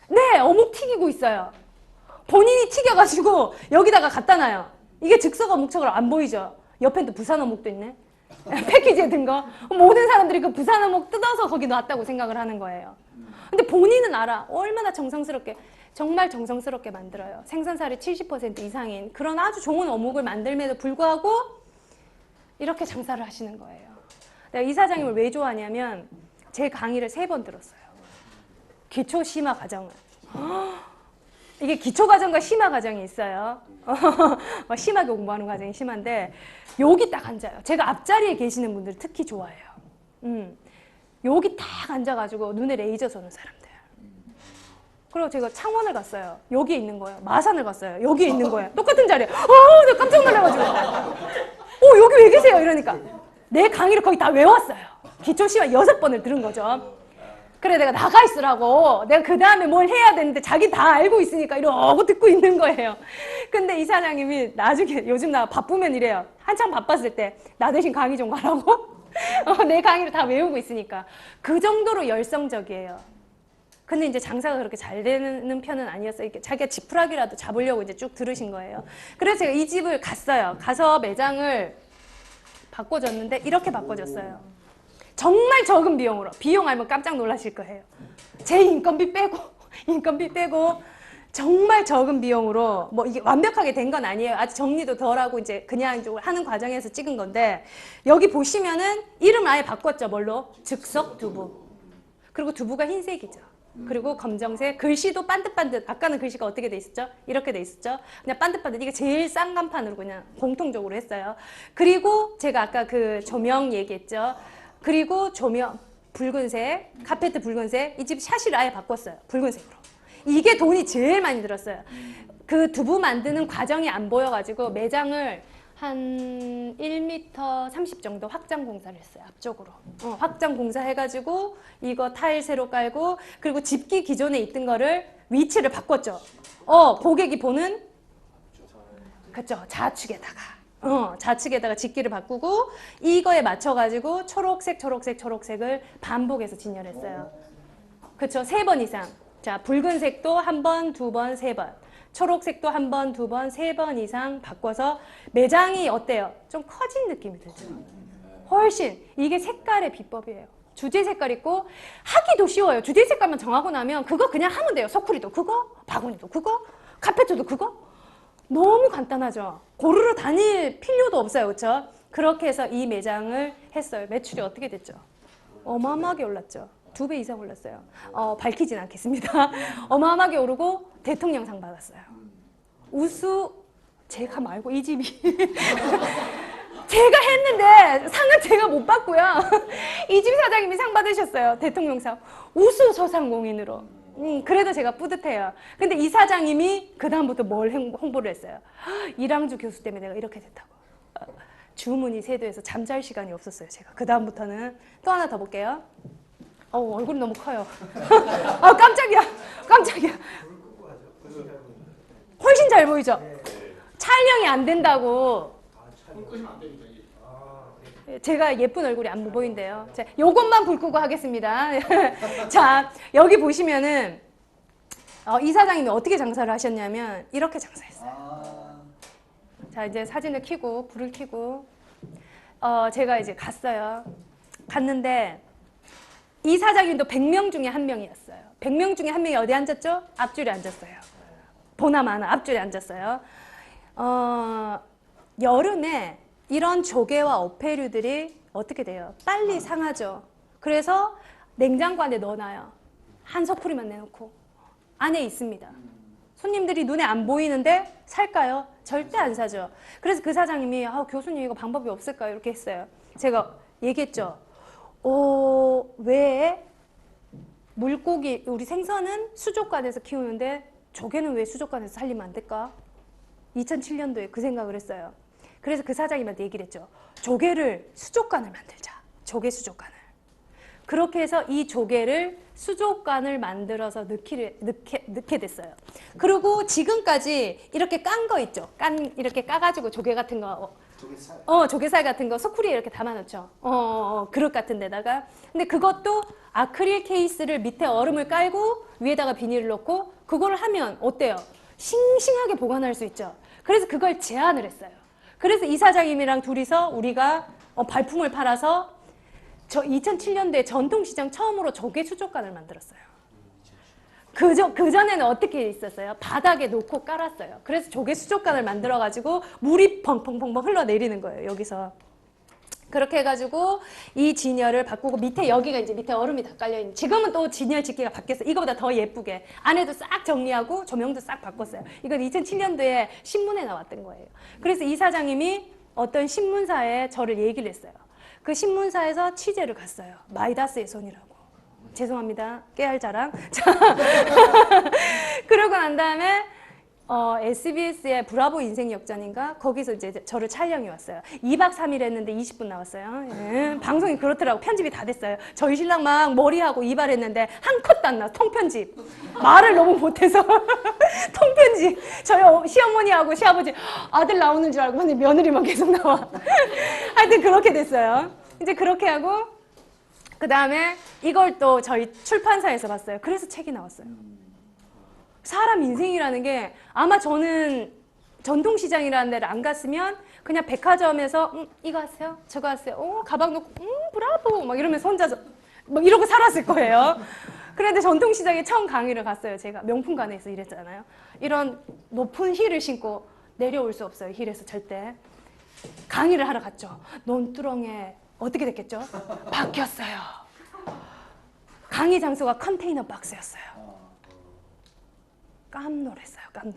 네, 어묵 튀기고 있어요. 본인이 튀겨가지고 여기다가 갖다 놔요. 이게 즉석 어묵처럼 안 보이죠? 옆엔 또 부산 어묵도 있네. 패키지에 든 거. 모든 사람들이 그 부산 어묵 뜯어서 거기 놨다고 생각을 하는 거예요. 근데 본인은 알아. 얼마나 정성스럽게, 정말 정성스럽게 만들어요. 생선살이 70% 이상인 그런 아주 좋은 어묵을 만들면에도 불구하고 이렇게 장사를 하시는 거예요. 내가 이 사장님을 왜 좋아하냐면 제 강의를 3번 들었어요. 기초 심화 과정을. 이게 기초 과정과 심화 과정이 있어요. 심하게 공부하는 과정이 심한데 여기 딱 앉아요. 제가 앞자리에 계시는 분들 특히 좋아해요. 여기 딱 앉아가지고 눈에 레이저 쏘는 사람들. 그리고 제가 창원을 갔어요. 여기에 있는 거예요. 마산을 갔어요. 여기에 있는 거예요. 똑같은 자리에. 내가 깜짝 놀라가지고. 여기 왜 계세요? 이러니까 내 강의를 거의 다 외웠어요. 기초 심화 6번을 들은 거죠. 그래 내가 나가 있으라고. 내가 그 다음에 뭘 해야 되는데 자기 다 알고 있으니까 이러고 듣고 있는 거예요. 근데 이 사장님이 나중에 요즘 나 바쁘면 이래요. 한창 바빴을 때 나 대신 강의 좀 가라고. 내 강의를 다 외우고 있으니까. 그 정도로 열성적이에요. 근데 이제 장사가 그렇게 잘 되는 편은 아니었어요. 이렇게 자기가 지푸라기라도 잡으려고 이제 쭉 들으신 거예요. 그래서 제가 이 집을 갔어요. 가서 매장을 바꿔줬는데 이렇게 바꿔줬어요. 정말 적은 비용으로. 비용 알면 깜짝 놀라실 거예요. 제 인건비 빼고 정말 적은 비용으로 뭐 이게 완벽하게 된 건 아니에요. 아직 정리도 덜 하고 이제 그냥 하는 과정에서 찍은 건데 여기 보시면은 이름 아예 바꿨죠. 뭘로? 즉석 두부. 그리고 두부가 흰색이죠. 그리고 검정색, 글씨도 반듯반듯. 아까는 글씨가 어떻게 돼 있었죠? 이렇게 돼 있었죠? 그냥 반듯반듯. 이게 제일 싼 간판으로 그냥 공통적으로 했어요. 그리고 제가 아까 그 조명 얘기했죠. 그리고 조명 붉은색, 카페트 붉은색. 이 집 샤시를 아예 바꿨어요. 붉은색으로. 이게 돈이 제일 많이 들었어요. 그 두부 만드는 과정이 안 보여가지고 매장을 한 1m 30 정도 확장 공사를 했어요. 앞쪽으로. 확장 공사 해가지고 이거 타일 새로 깔고 그리고 집기 기존에 있던 거를 위치를 바꿨죠. 고객이 보는 그쵸 좌측에다가 집기를 바꾸고 이거에 맞춰가지고 초록색을 반복해서 진열했어요. 그쵸. 3번 이상. 자, 붉은색도 1번, 2번, 3번. 초록색도 1번, 2번, 3번 이상 바꿔서 매장이 어때요? 좀 커진 느낌이 들죠? 훨씬. 이게 색깔의 비법이에요. 주제 색깔 있고 하기도 쉬워요. 주제 색깔만 정하고 나면 그거 그냥 하면 돼요. 소쿠리도 그거, 바구니도 그거, 카페트도 그거. 너무 간단하죠? 고르러 다닐 필요도 없어요. 그렇죠? 그렇게 해서 이 매장을 했어요. 매출이 어떻게 됐죠? 어마어마하게 올랐죠. 2배 이상 올랐어요. 밝히진 않겠습니다. 어마어마하게 오르고 대통령상 받았어요. 우수 제가 말고 이 집이 제가 했는데 상은 제가 못 받고요. 이 집 사장님이 상 받으셨어요. 대통령상. 우수 소상공인으로. 그래도 제가 뿌듯해요. 근데 이 사장님이 그 다음부터 뭘 홍보를 했어요. 이랑주 교수 때문에 내가 이렇게 됐다고. 주문이 세도해서 잠잘 시간이 없었어요. 제가 그 다음부터는. 또 하나 더 볼게요. 얼굴이 너무 커요. 깜짝이야. 훨씬 잘 보이죠? 촬영이 안 된다고. 제가 예쁜 얼굴이 안 보인대요. 자, 요것만 불 끄고 하겠습니다. 자, 여기 보시면은 이 사장님이 어떻게 장사를 하셨냐면 이렇게 장사했어요. 자, 이제 사진을 켜고 불을 켜고 제가 이제 갔어요. 갔는데 이 사장님도 100명 중에 1명이었어요. 100명 중에 1명이 어디 앉았죠? 앞줄에 앉았어요. 보나마나 앞줄에 앉았어요. 여름에 이런 조개와 어패류들이 어떻게 돼요? 빨리 상하죠. 그래서 냉장고 안에 넣어놔요. 한 서풀이만 내놓고 안에 있습니다. 손님들이 눈에 안 보이는데 살까요? 절대 안 사죠. 그래서 그 사장님이 교수님 이거 방법이 없을까요? 이렇게 했어요. 제가 얘기했죠. 왜 물고기, 우리 생선은 수족관에서 키우는데 조개는 왜 수족관에서 살리면 안 될까? 2007년도에 그 생각을 했어요. 그래서 그 사장님한테 얘기를 했죠. 조개를 수족관을 만들자. 조개 수족관을. 그렇게 해서 이 조개를 수족관을 만들어서 넣게 됐어요. 그리고 지금까지 이렇게 깐 거 있죠. 이렇게 까가지고 조개 같은 거. 조개살. 조개살 같은 거 소쿠리에 이렇게 담아놓죠. 그릇 같은 데다가. 근데 그것도 아크릴 케이스를 밑에 얼음을 깔고 위에다가 비닐을 넣고 그걸 하면 어때요? 싱싱하게 보관할 수 있죠. 그래서 그걸 제안을 했어요. 그래서 이 사장님이랑 둘이서 우리가 발품을 팔아서 저 2007년도에 전통시장 처음으로 조개 수족관을 만들었어요. 그전에는 어떻게 있었어요? 바닥에 놓고 깔았어요. 그래서 조개 수족관을 만들어가지고 물이 펑펑펑펑 흘러내리는 거예요, 여기서. 그렇게 해가지고 이 진열을 바꾸고 밑에 여기가 이제 밑에 얼음이 다 깔려있는. 지금은 또 진열 집게가 바뀌었어요. 이거보다 더 예쁘게. 안에도 싹 정리하고 조명도 싹 바꿨어요. 이건 2007년도에 신문에 나왔던 거예요. 그래서 이 사장님이 어떤 신문사에 저를 얘기를 했어요. 그 신문사에서 취재를 갔어요. 마이다스의 손이라고. 죄송합니다. 깨알 자랑. 자, 그러고 난 다음에 SBS의 브라보 인생 역전인가? 거기서 이제 저를 촬영이 왔어요. 2박 3일 했는데 20분 나왔어요. 예, 방송이 그렇더라고. 편집이 다 됐어요. 저희 신랑 막 머리하고 이발했는데 한 컷도 안 나와. 통편집. 말을 너무 못해서 통편집. 저희 시어머니하고 시아버지 아들 나오는 줄 알고 근데 며느리만 계속 나와. 하여튼 그렇게 됐어요. 이제 그렇게 하고 그 다음에 이걸 또 저희 출판사에서 봤어요. 그래서 책이 나왔어요. 사람 인생이라는 게 아마 저는 전통시장이라는 데를 안 갔으면 그냥 백화점에서 이거 하세요? 저거 하세요? 가방 놓고 브라보 막 이러면서 혼자서 막 이러고 살았을 거예요. 그런데 전통시장에 처음 강의를 갔어요. 제가 명품관에서 일했잖아요. 이런 높은 힐을 신고 내려올 수 없어요. 힐에서 절대. 강의를 하러 갔죠. 논두렁에 어떻게 됐겠죠? 바뀌었어요. 강의 장소가 컨테이너 박스였어요. 깜놀했어요. 깜놀.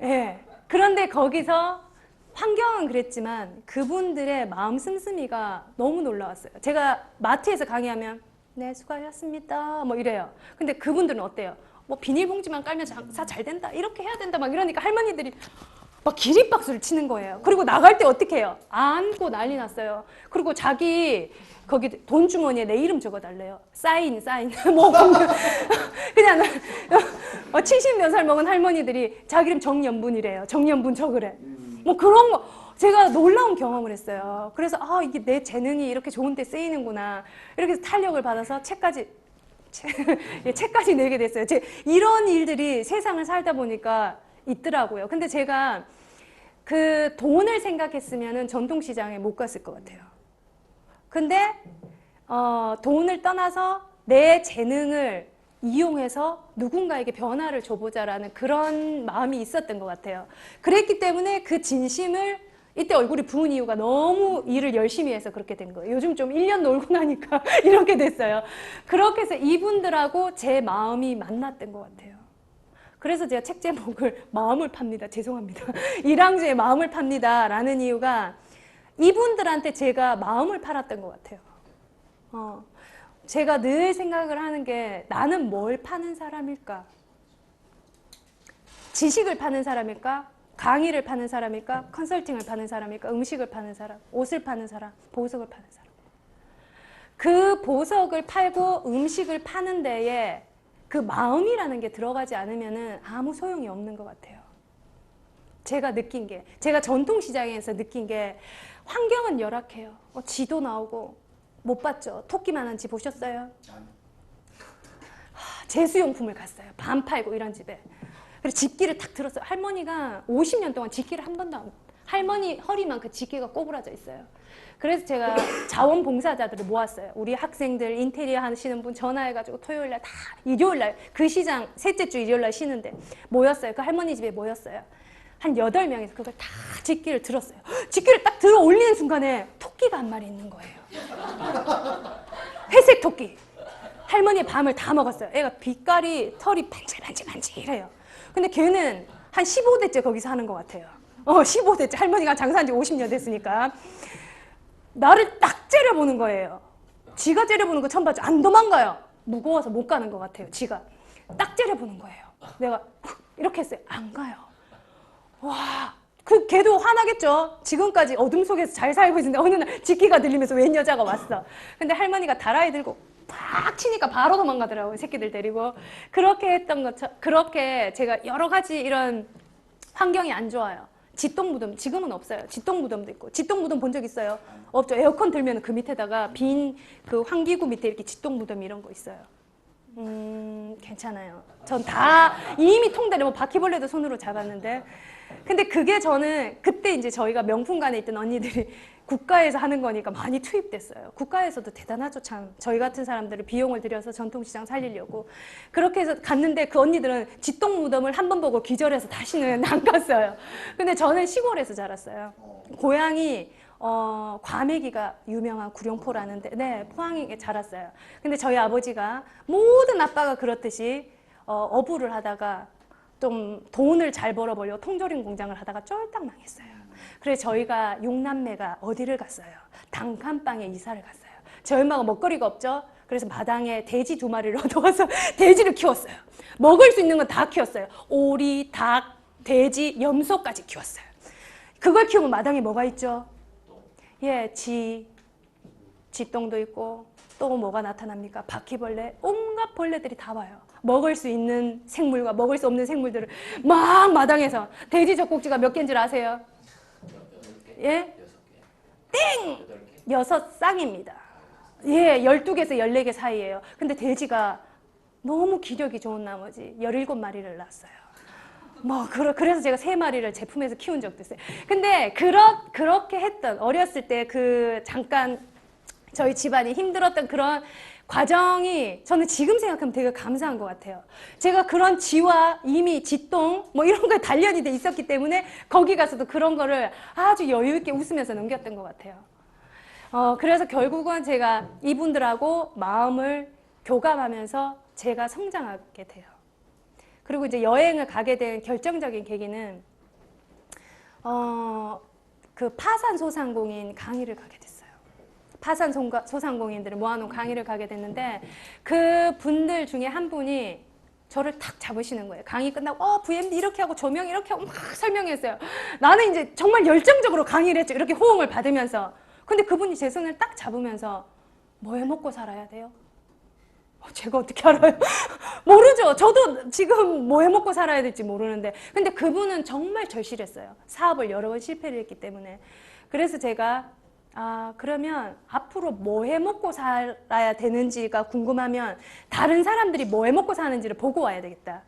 예. 그런데 거기서 환경은 그랬지만 그분들의 마음 씀씀이가 너무 놀라웠어요. 제가 마트에서 강의하면 네, 수고하셨습니다. 뭐 이래요. 근데 그분들은 어때요? 뭐 비닐봉지만 깔면 장사 잘 된다. 이렇게 해야 된다. 막 이러니까 할머니들이 막 기립박수를 치는 거예요. 그리고 나갈 때 어떻게 해요? 안고 난리 났어요. 그리고 자기 거기 돈 주머니에 내 이름 적어달래요. 사인. 뭐 그냥 70몇 살 먹은 할머니들이 자기 이름 정연분이래요. 정연분 적으래. 뭐 그런 거 제가 놀라운 경험을 했어요. 그래서 이게 내 재능이 이렇게 좋은 데 쓰이는구나. 이렇게 해서 탄력을 받아서 책까지 내게 됐어요. 이런 일들이 세상을 살다 보니까 있더라고요. 근데 제가 그 돈을 생각했으면 전통시장에 못 갔을 것 같아요. 근데 돈을 떠나서 내 재능을 이용해서 누군가에게 변화를 줘보자라는 그런 마음이 있었던 것 같아요. 그랬기 때문에 그 진심을 이때 얼굴이 부은 이유가 너무 일을 열심히 해서 그렇게 된 거예요. 요즘 좀 1년 놀고 나니까 이렇게 됐어요. 그렇게 해서 이분들하고 제 마음이 만났던 것 같아요. 그래서 제가 책 제목을 마음을 팝니다. 죄송합니다. 이랑주의 마음을 팝니다. 라는 이유가 이분들한테 제가 마음을 팔았던 것 같아요. 제가 늘 생각을 하는 게 나는 뭘 파는 사람일까? 지식을 파는 사람일까? 강의를 파는 사람일까? 컨설팅을 파는 사람일까? 음식을 파는 사람, 옷을 파는 사람, 보석을 파는 사람. 그 보석을 팔고 음식을 파는 데에 그 마음이라는 게 들어가지 않으면 아무 소용이 없는 것 같아요. 제가 느낀 게, 제가 전통시장에서 느낀 게 환경은 열악해요. 쥐도 나오고 못 봤죠? 토끼만한 집 보셨어요? 제수용품을 갔어요. 반 팔고 이런 집에. 그래서 집기를 탁 들었어요. 할머니가 50년 동안 집기를 한 번도 안, 할머니 허리만 그 집기가 꼬부라져 있어요. 그래서 제가 자원봉사자들을 모았어요. 우리 학생들 인테리어 하시는 분 전화해가지고 토요일날 다 일요일날 그 시장 셋째 주 일요일날 쉬는데 모였어요. 그 할머니 집에 모였어요. 한 8명이서 그걸 다 집기를 들었어요. 집기를 딱 들어 올리는 순간에 토끼가 한 마리 있는 거예요. 회색 토끼. 할머니의 밤을 다 먹었어요. 애가 빛깔이 털이 반질반질반질해요. 근데 걔는 한 15대째 거기서 하는 것 같아요. 15대째. 할머니가 장사한 지 50년 됐으니까. 나를 딱 째려보는 거예요. 지가 째려보는 거 처음 봤죠. 안 도망가요. 무거워서 못 가는 것 같아요. 지가. 딱 째려보는 거예요. 내가 이렇게 했어요. 안 가요. 와, 그 걔도 화나겠죠. 지금까지 어둠 속에서 잘 살고 있는데 어느 날 집기가 들리면서 웬 여자가 왔어. 근데 할머니가 다라이 들고 팍 치니까 바로 도망가더라고요. 새끼들 데리고. 그렇게 했던 것처럼, 그렇게 제가 여러 가지 이런 환경이 안 좋아요. 지똥무덤, 지금은 없어요. 지똥무덤도 있고. 지똥무덤 본 적 있어요? 없죠. 에어컨 들면 그 밑에다가 빈 그 환기구 밑에 이렇게 지똥무덤 이런 거 있어요. 괜찮아요. 전 다 이미 통달에 뭐 바퀴벌레도 손으로 잡았는데. 근데 그게 저는 그때 이제 저희가 명품관에 있던 언니들이 국가에서 하는 거니까 많이 투입됐어요. 국가에서도 대단하죠, 참. 저희 같은 사람들을 비용을 들여서 전통시장 살리려고. 그렇게 해서 갔는데 그 언니들은 지똥무덤을 한 번 보고 기절해서 다시는 안 갔어요. 근데 저는 시골에서 자랐어요. 고향이 과메기가 유명한 구룡포라는데, 네, 포항에 자랐어요. 근데 저희 아버지가 모든 아빠가 그렇듯이 어부를 하다가 좀 돈을 잘 벌어보려고 통조림 공장을 하다가 쫄딱 망했어요. 그래서 저희가 6남매가 어디를 갔어요? 단칸방에 이사를 갔어요. 저희 엄마가 먹거리가 없죠? 그래서 마당에 돼지 2마리를 얻어와서 돼지를 키웠어요. 먹을 수 있는 건 다 키웠어요. 오리, 닭, 돼지, 염소까지 키웠어요. 그걸 키우면 마당에 뭐가 있죠? 예, 지똥도 있고 또 뭐가 나타납니까? 바퀴벌레, 온갖 벌레들이 다 와요. 먹을 수 있는 생물과 먹을 수 없는 생물들을 막 마당에서. 돼지 젖꼭지가 몇 개인 줄 아세요? 예? 땡! 6쌍입니다. 예, 12개에서 14개 사이예요. 근데 돼지가 너무 기력이 좋은 나머지 17마리를 낳았어요. 뭐 그래서 제가 3마리를 제품에서 키운 적도 있어요. 근데 그렇게 했던 어렸을 때 그 잠깐 저희 집안이 힘들었던 그런 과정이 저는 지금 생각하면 되게 감사한 것 같아요. 제가 그런 지와 이미 지똥 뭐 이런 거에 단련이 돼 있었기 때문에 거기 가서도 그런 거를 아주 여유 있게 웃으면서 넘겼던 것 같아요. 그래서 결국은 제가 이분들하고 마음을 교감하면서 제가 성장하게 돼요. 그리고 이제 여행을 가게 된 결정적인 계기는 그 파산 소상공인 강의를 가게 됐어요. 파산 소상공인들을 모아놓은 강의를 가게 됐는데 그 분들 중에 한 분이 저를 탁 잡으시는 거예요. 강의 끝나고 VMD 이렇게 하고 조명 이렇게 하고 막 설명했어요. 나는 이제 정말 열정적으로 강의를 했죠. 이렇게 호응을 받으면서. 근데 그분이 제 손을 딱 잡으면서 뭐 해 먹고 살아야 돼요? 제가 어떻게 알아요? 모르죠. 저도 지금 뭐 해 먹고 살아야 될지 모르는데. 근데 그분은 정말 절실했어요. 사업을 여러 번 실패를 했기 때문에. 그래서 제가 그러면 앞으로 뭐 해 먹고 살아야 되는지가 궁금하면 다른 사람들이 뭐 해 먹고 사는지를 보고 와야 되겠다.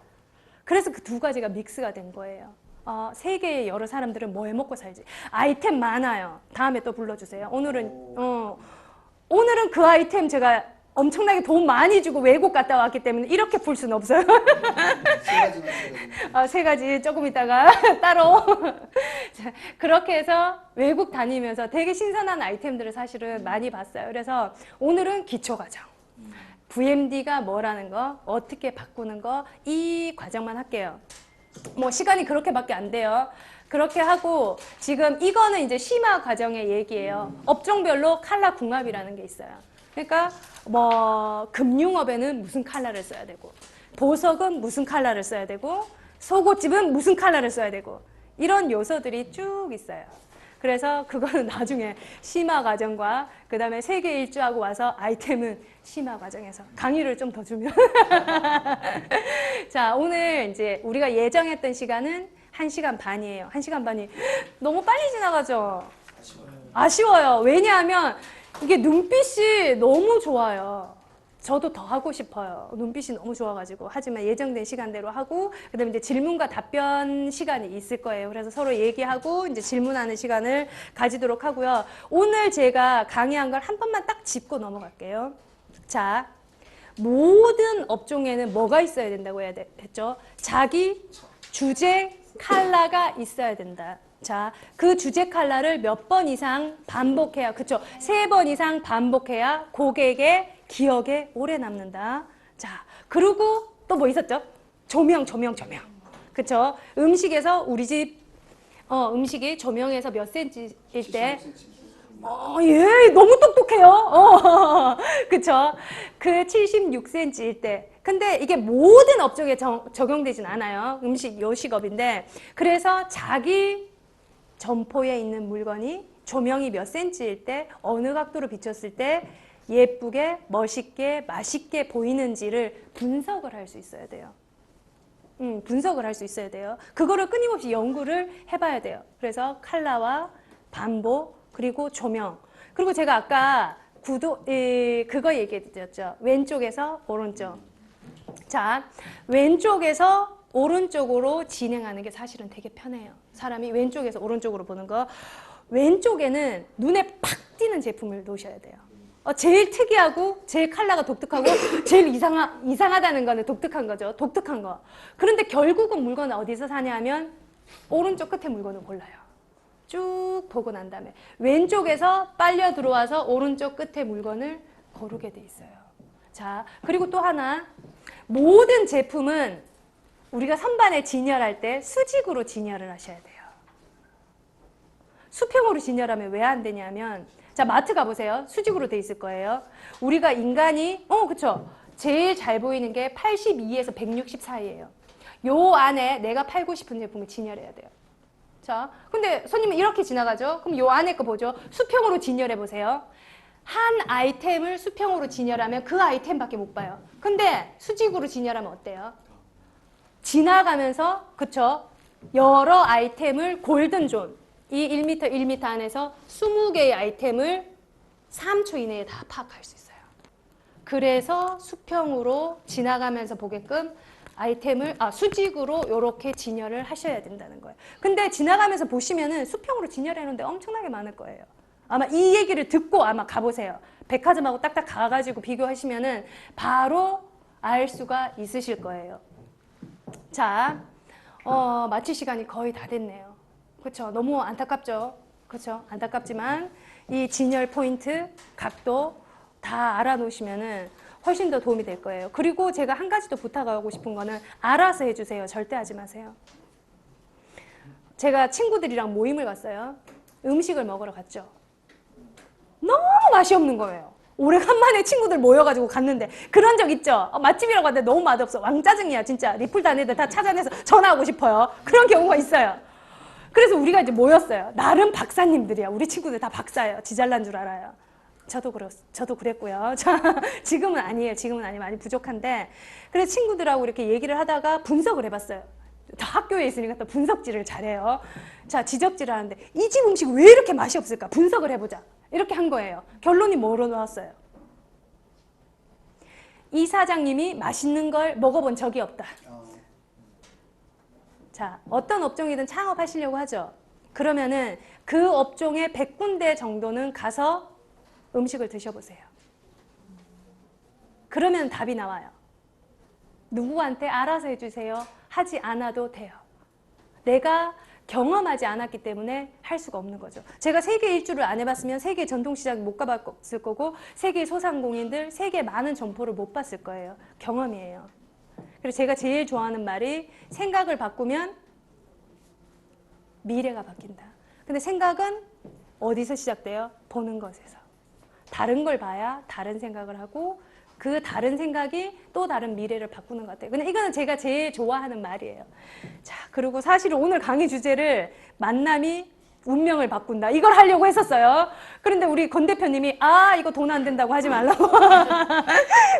그래서 그 두 가지가 믹스가 된 거예요. 세계의 여러 사람들은 뭐 해 먹고 살지. 아이템 많아요. 다음에 또 불러주세요. 오늘은 그 아이템 제가 엄청나게 돈 많이 주고 외국 갔다 왔기 때문에 이렇게 풀 수는 없어요. 세 가지 조금 있다가 따로. 자, 그렇게 해서 외국 다니면서 되게 신선한 아이템들을 사실은 많이 봤어요. 그래서 오늘은 기초과정. VMD가 뭐라는 거, 어떻게 바꾸는 거, 이 과정만 할게요. 뭐 시간이 그렇게밖에 안 돼요. 그렇게 하고 지금 이거는 이제 심화 과정의 얘기예요. 업종별로 칼라 궁합이라는 게 있어요. 그러니까 뭐 금융업에는 무슨 칼라를 써야 되고 보석은 무슨 칼라를 써야 되고 속옷집은 무슨 칼라를 써야 되고 이런 요소들이 쭉 있어요. 그래서 그거는 나중에 심화 과정과 그 다음에 세계 일주하고 와서 아이템은 심화 과정에서 강의를 좀 더 주면 자, 오늘 이제 우리가 예정했던 시간은 1시간 반이에요. 1시간 반이 너무 빨리 지나가죠? 아쉬워요. 왜냐하면 이게 눈빛이 너무 좋아요. 저도 더 하고 싶어요. 눈빛이 너무 좋아가지고. 하지만 예정된 시간대로 하고, 그 다음에 이제 질문과 답변 시간이 있을 거예요. 그래서 서로 얘기하고, 이제 질문하는 시간을 가지도록 하고요. 오늘 제가 강의한 걸 한 번만 딱 짚고 넘어갈게요. 자, 모든 업종에는 뭐가 있어야 된다고 했죠? 자기 주제 컬러가 있어야 된다. 자, 그 주제 컬러를 몇 번 이상 반복해야, 그쵸? 3번 이상 반복해야 고객의 기억에 오래 남는다. 자, 그리고 또 뭐 있었죠? 조명. 그쵸? 음식에서 우리 집, 음식이 조명에서 몇 센치일 때, 76cm. 예, 너무 똑똑해요. 그쵸? 그 76cm일 때. 근데 이게 모든 업종에 적용되진 않아요. 음식, 요식업인데. 그래서 자기 점포에 있는 물건이 조명이 몇 센치일 때, 어느 각도로 비쳤을 때 예쁘게, 멋있게, 맛있게 보이는지를 분석을 할 수 있어야 돼요. 분석을 할 수 있어야 돼요. 그거를 끊임없이 연구를 해봐야 돼요. 그래서 컬러와 반복, 그리고 조명. 그리고 제가 아까 그거 얘기해 드렸죠. 왼쪽에서 오른쪽. 자, 왼쪽에서 오른쪽으로 진행하는 게 사실은 되게 편해요. 사람이 왼쪽에서 오른쪽으로 보는 거. 왼쪽에는 눈에 팍 띄는 제품을 놓으셔야 돼요. 제일 특이하고 제일 컬러가 독특하고 제일 이상하다는 거는 독특한 거죠. 독특한 거. 그런데 결국은 물건을 어디서 사냐 하면 오른쪽 끝에 물건을 골라요. 쭉 보고 난 다음에 왼쪽에서 빨려 들어와서 오른쪽 끝에 물건을 고르게 돼 있어요. 자, 그리고 또 하나. 모든 제품은 우리가 선반에 진열할 때 수직으로 진열을 하셔야 돼요. 수평으로 진열하면 왜 안 되냐면, 자, 마트 가보세요. 수직으로 돼 있을 거예요. 우리가 인간이, 그쵸. 제일 잘 보이는 게 82에서 160 사이예요. 요 안에 내가 팔고 싶은 제품을 진열해야 돼요. 자, 근데 손님은 이렇게 지나가죠? 그럼 요 안에 거 보죠? 수평으로 진열해 보세요. 한 아이템을 수평으로 진열하면 그 아이템밖에 못 봐요. 근데 수직으로 진열하면 어때요? 지나가면서, 그쵸? 여러 아이템을 골든존, 이 1m, 1m 안에서 20개의 아이템을 3초 이내에 다 파악할 수 있어요. 그래서 수평으로 지나가면서 보게끔 아이템을, 수직으로 이렇게 진열을 하셔야 된다는 거예요. 근데 지나가면서 보시면은 수평으로 진열해놓는데 엄청나게 많을 거예요. 아마 이 얘기를 듣고 아마 가보세요. 백화점하고 딱딱 가가지고 비교하시면은 바로 알 수가 있으실 거예요. 자, 마칠 시간이 거의 다 됐네요. 그렇죠? 너무 안타깝죠? 그렇죠? 안타깝지만 이 진열 포인트, 각도 다 알아놓으시면은 훨씬 더 도움이 될 거예요. 그리고 제가 한 가지 더 부탁하고 싶은 거는 알아서 해주세요. 절대 하지 마세요. 제가 친구들이랑 모임을 갔어요. 음식을 먹으러 갔죠. 너무 맛이 없는 거예요. 오래간만에 친구들 모여가지고 갔는데 그런 적 있죠? 맛집이라고 하는데 너무 맛없어. 왕짜증이야 진짜. 리플 단 애들 다 찾아내서 전화하고 싶어요. 그런 경우가 있어요. 그래서 우리가 이제 모였어요. 나름 박사님들이야. 우리 친구들 다 박사예요. 지잘난 줄 알아요. 저도 그랬고요. 지금은 아니에요. 지금은 아니에요. 많이 부족한데. 그래서 친구들하고 이렇게 얘기를 하다가 분석을 해봤어요. 다 학교에 있으니까 또 분석질을 잘해요. 자, 지적질을 하는데 이 집 음식 왜 이렇게 맛이 없을까? 분석을 해보자. 이렇게 한 거예요. 결론이 뭐로 나왔어요? 이 사장님이 맛있는 걸 먹어본 적이 없다. 자, 어떤 업종이든 창업하시려고 하죠. 그러면은 그 업종에 100군데 정도는 가서 음식을 드셔보세요. 그러면 답이 나와요. 누구한테 알아서 해주세요. 하지 않아도 돼요. 내가 경험하지 않았기 때문에 할 수가 없는 거죠. 제가 세계 일주를 안 해봤으면 세계 전통시장 못 가봤을 거고 세계 소상공인들, 세계 많은 점포를 못 봤을 거예요. 경험이에요. 그래서 제가 제일 좋아하는 말이 생각을 바꾸면 미래가 바뀐다. 근데 생각은 어디서 시작돼요? 보는 것에서. 다른 걸 봐야 다른 생각을 하고 그 다른 생각이 또 다른 미래를 바꾸는 것 같아요. 근데 이거는 제가 제일 좋아하는 말이에요. 자, 그리고 사실 오늘 강의 주제를 만남이 운명을 바꾼다. 이걸 하려고 했었어요. 그런데 우리 권 대표님이 이거 돈 안 된다고 하지 말라고.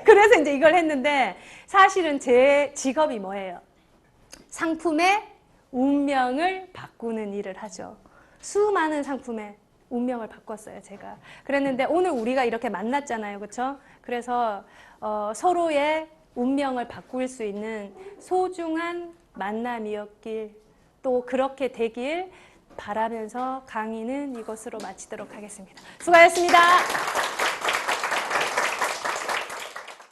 그래서 이제 이걸 했는데 사실은 제 직업이 뭐예요? 상품의 운명을 바꾸는 일을 하죠. 수많은 상품의 운명을 바꿨어요, 제가. 그랬는데 오늘 우리가 이렇게 만났잖아요, 그렇죠? 그래서 서로의 운명을 바꿀 수 있는 소중한 만남이었길, 또 그렇게 되길 바라면서 강의는 이것으로 마치도록 하겠습니다. 수고하셨습니다.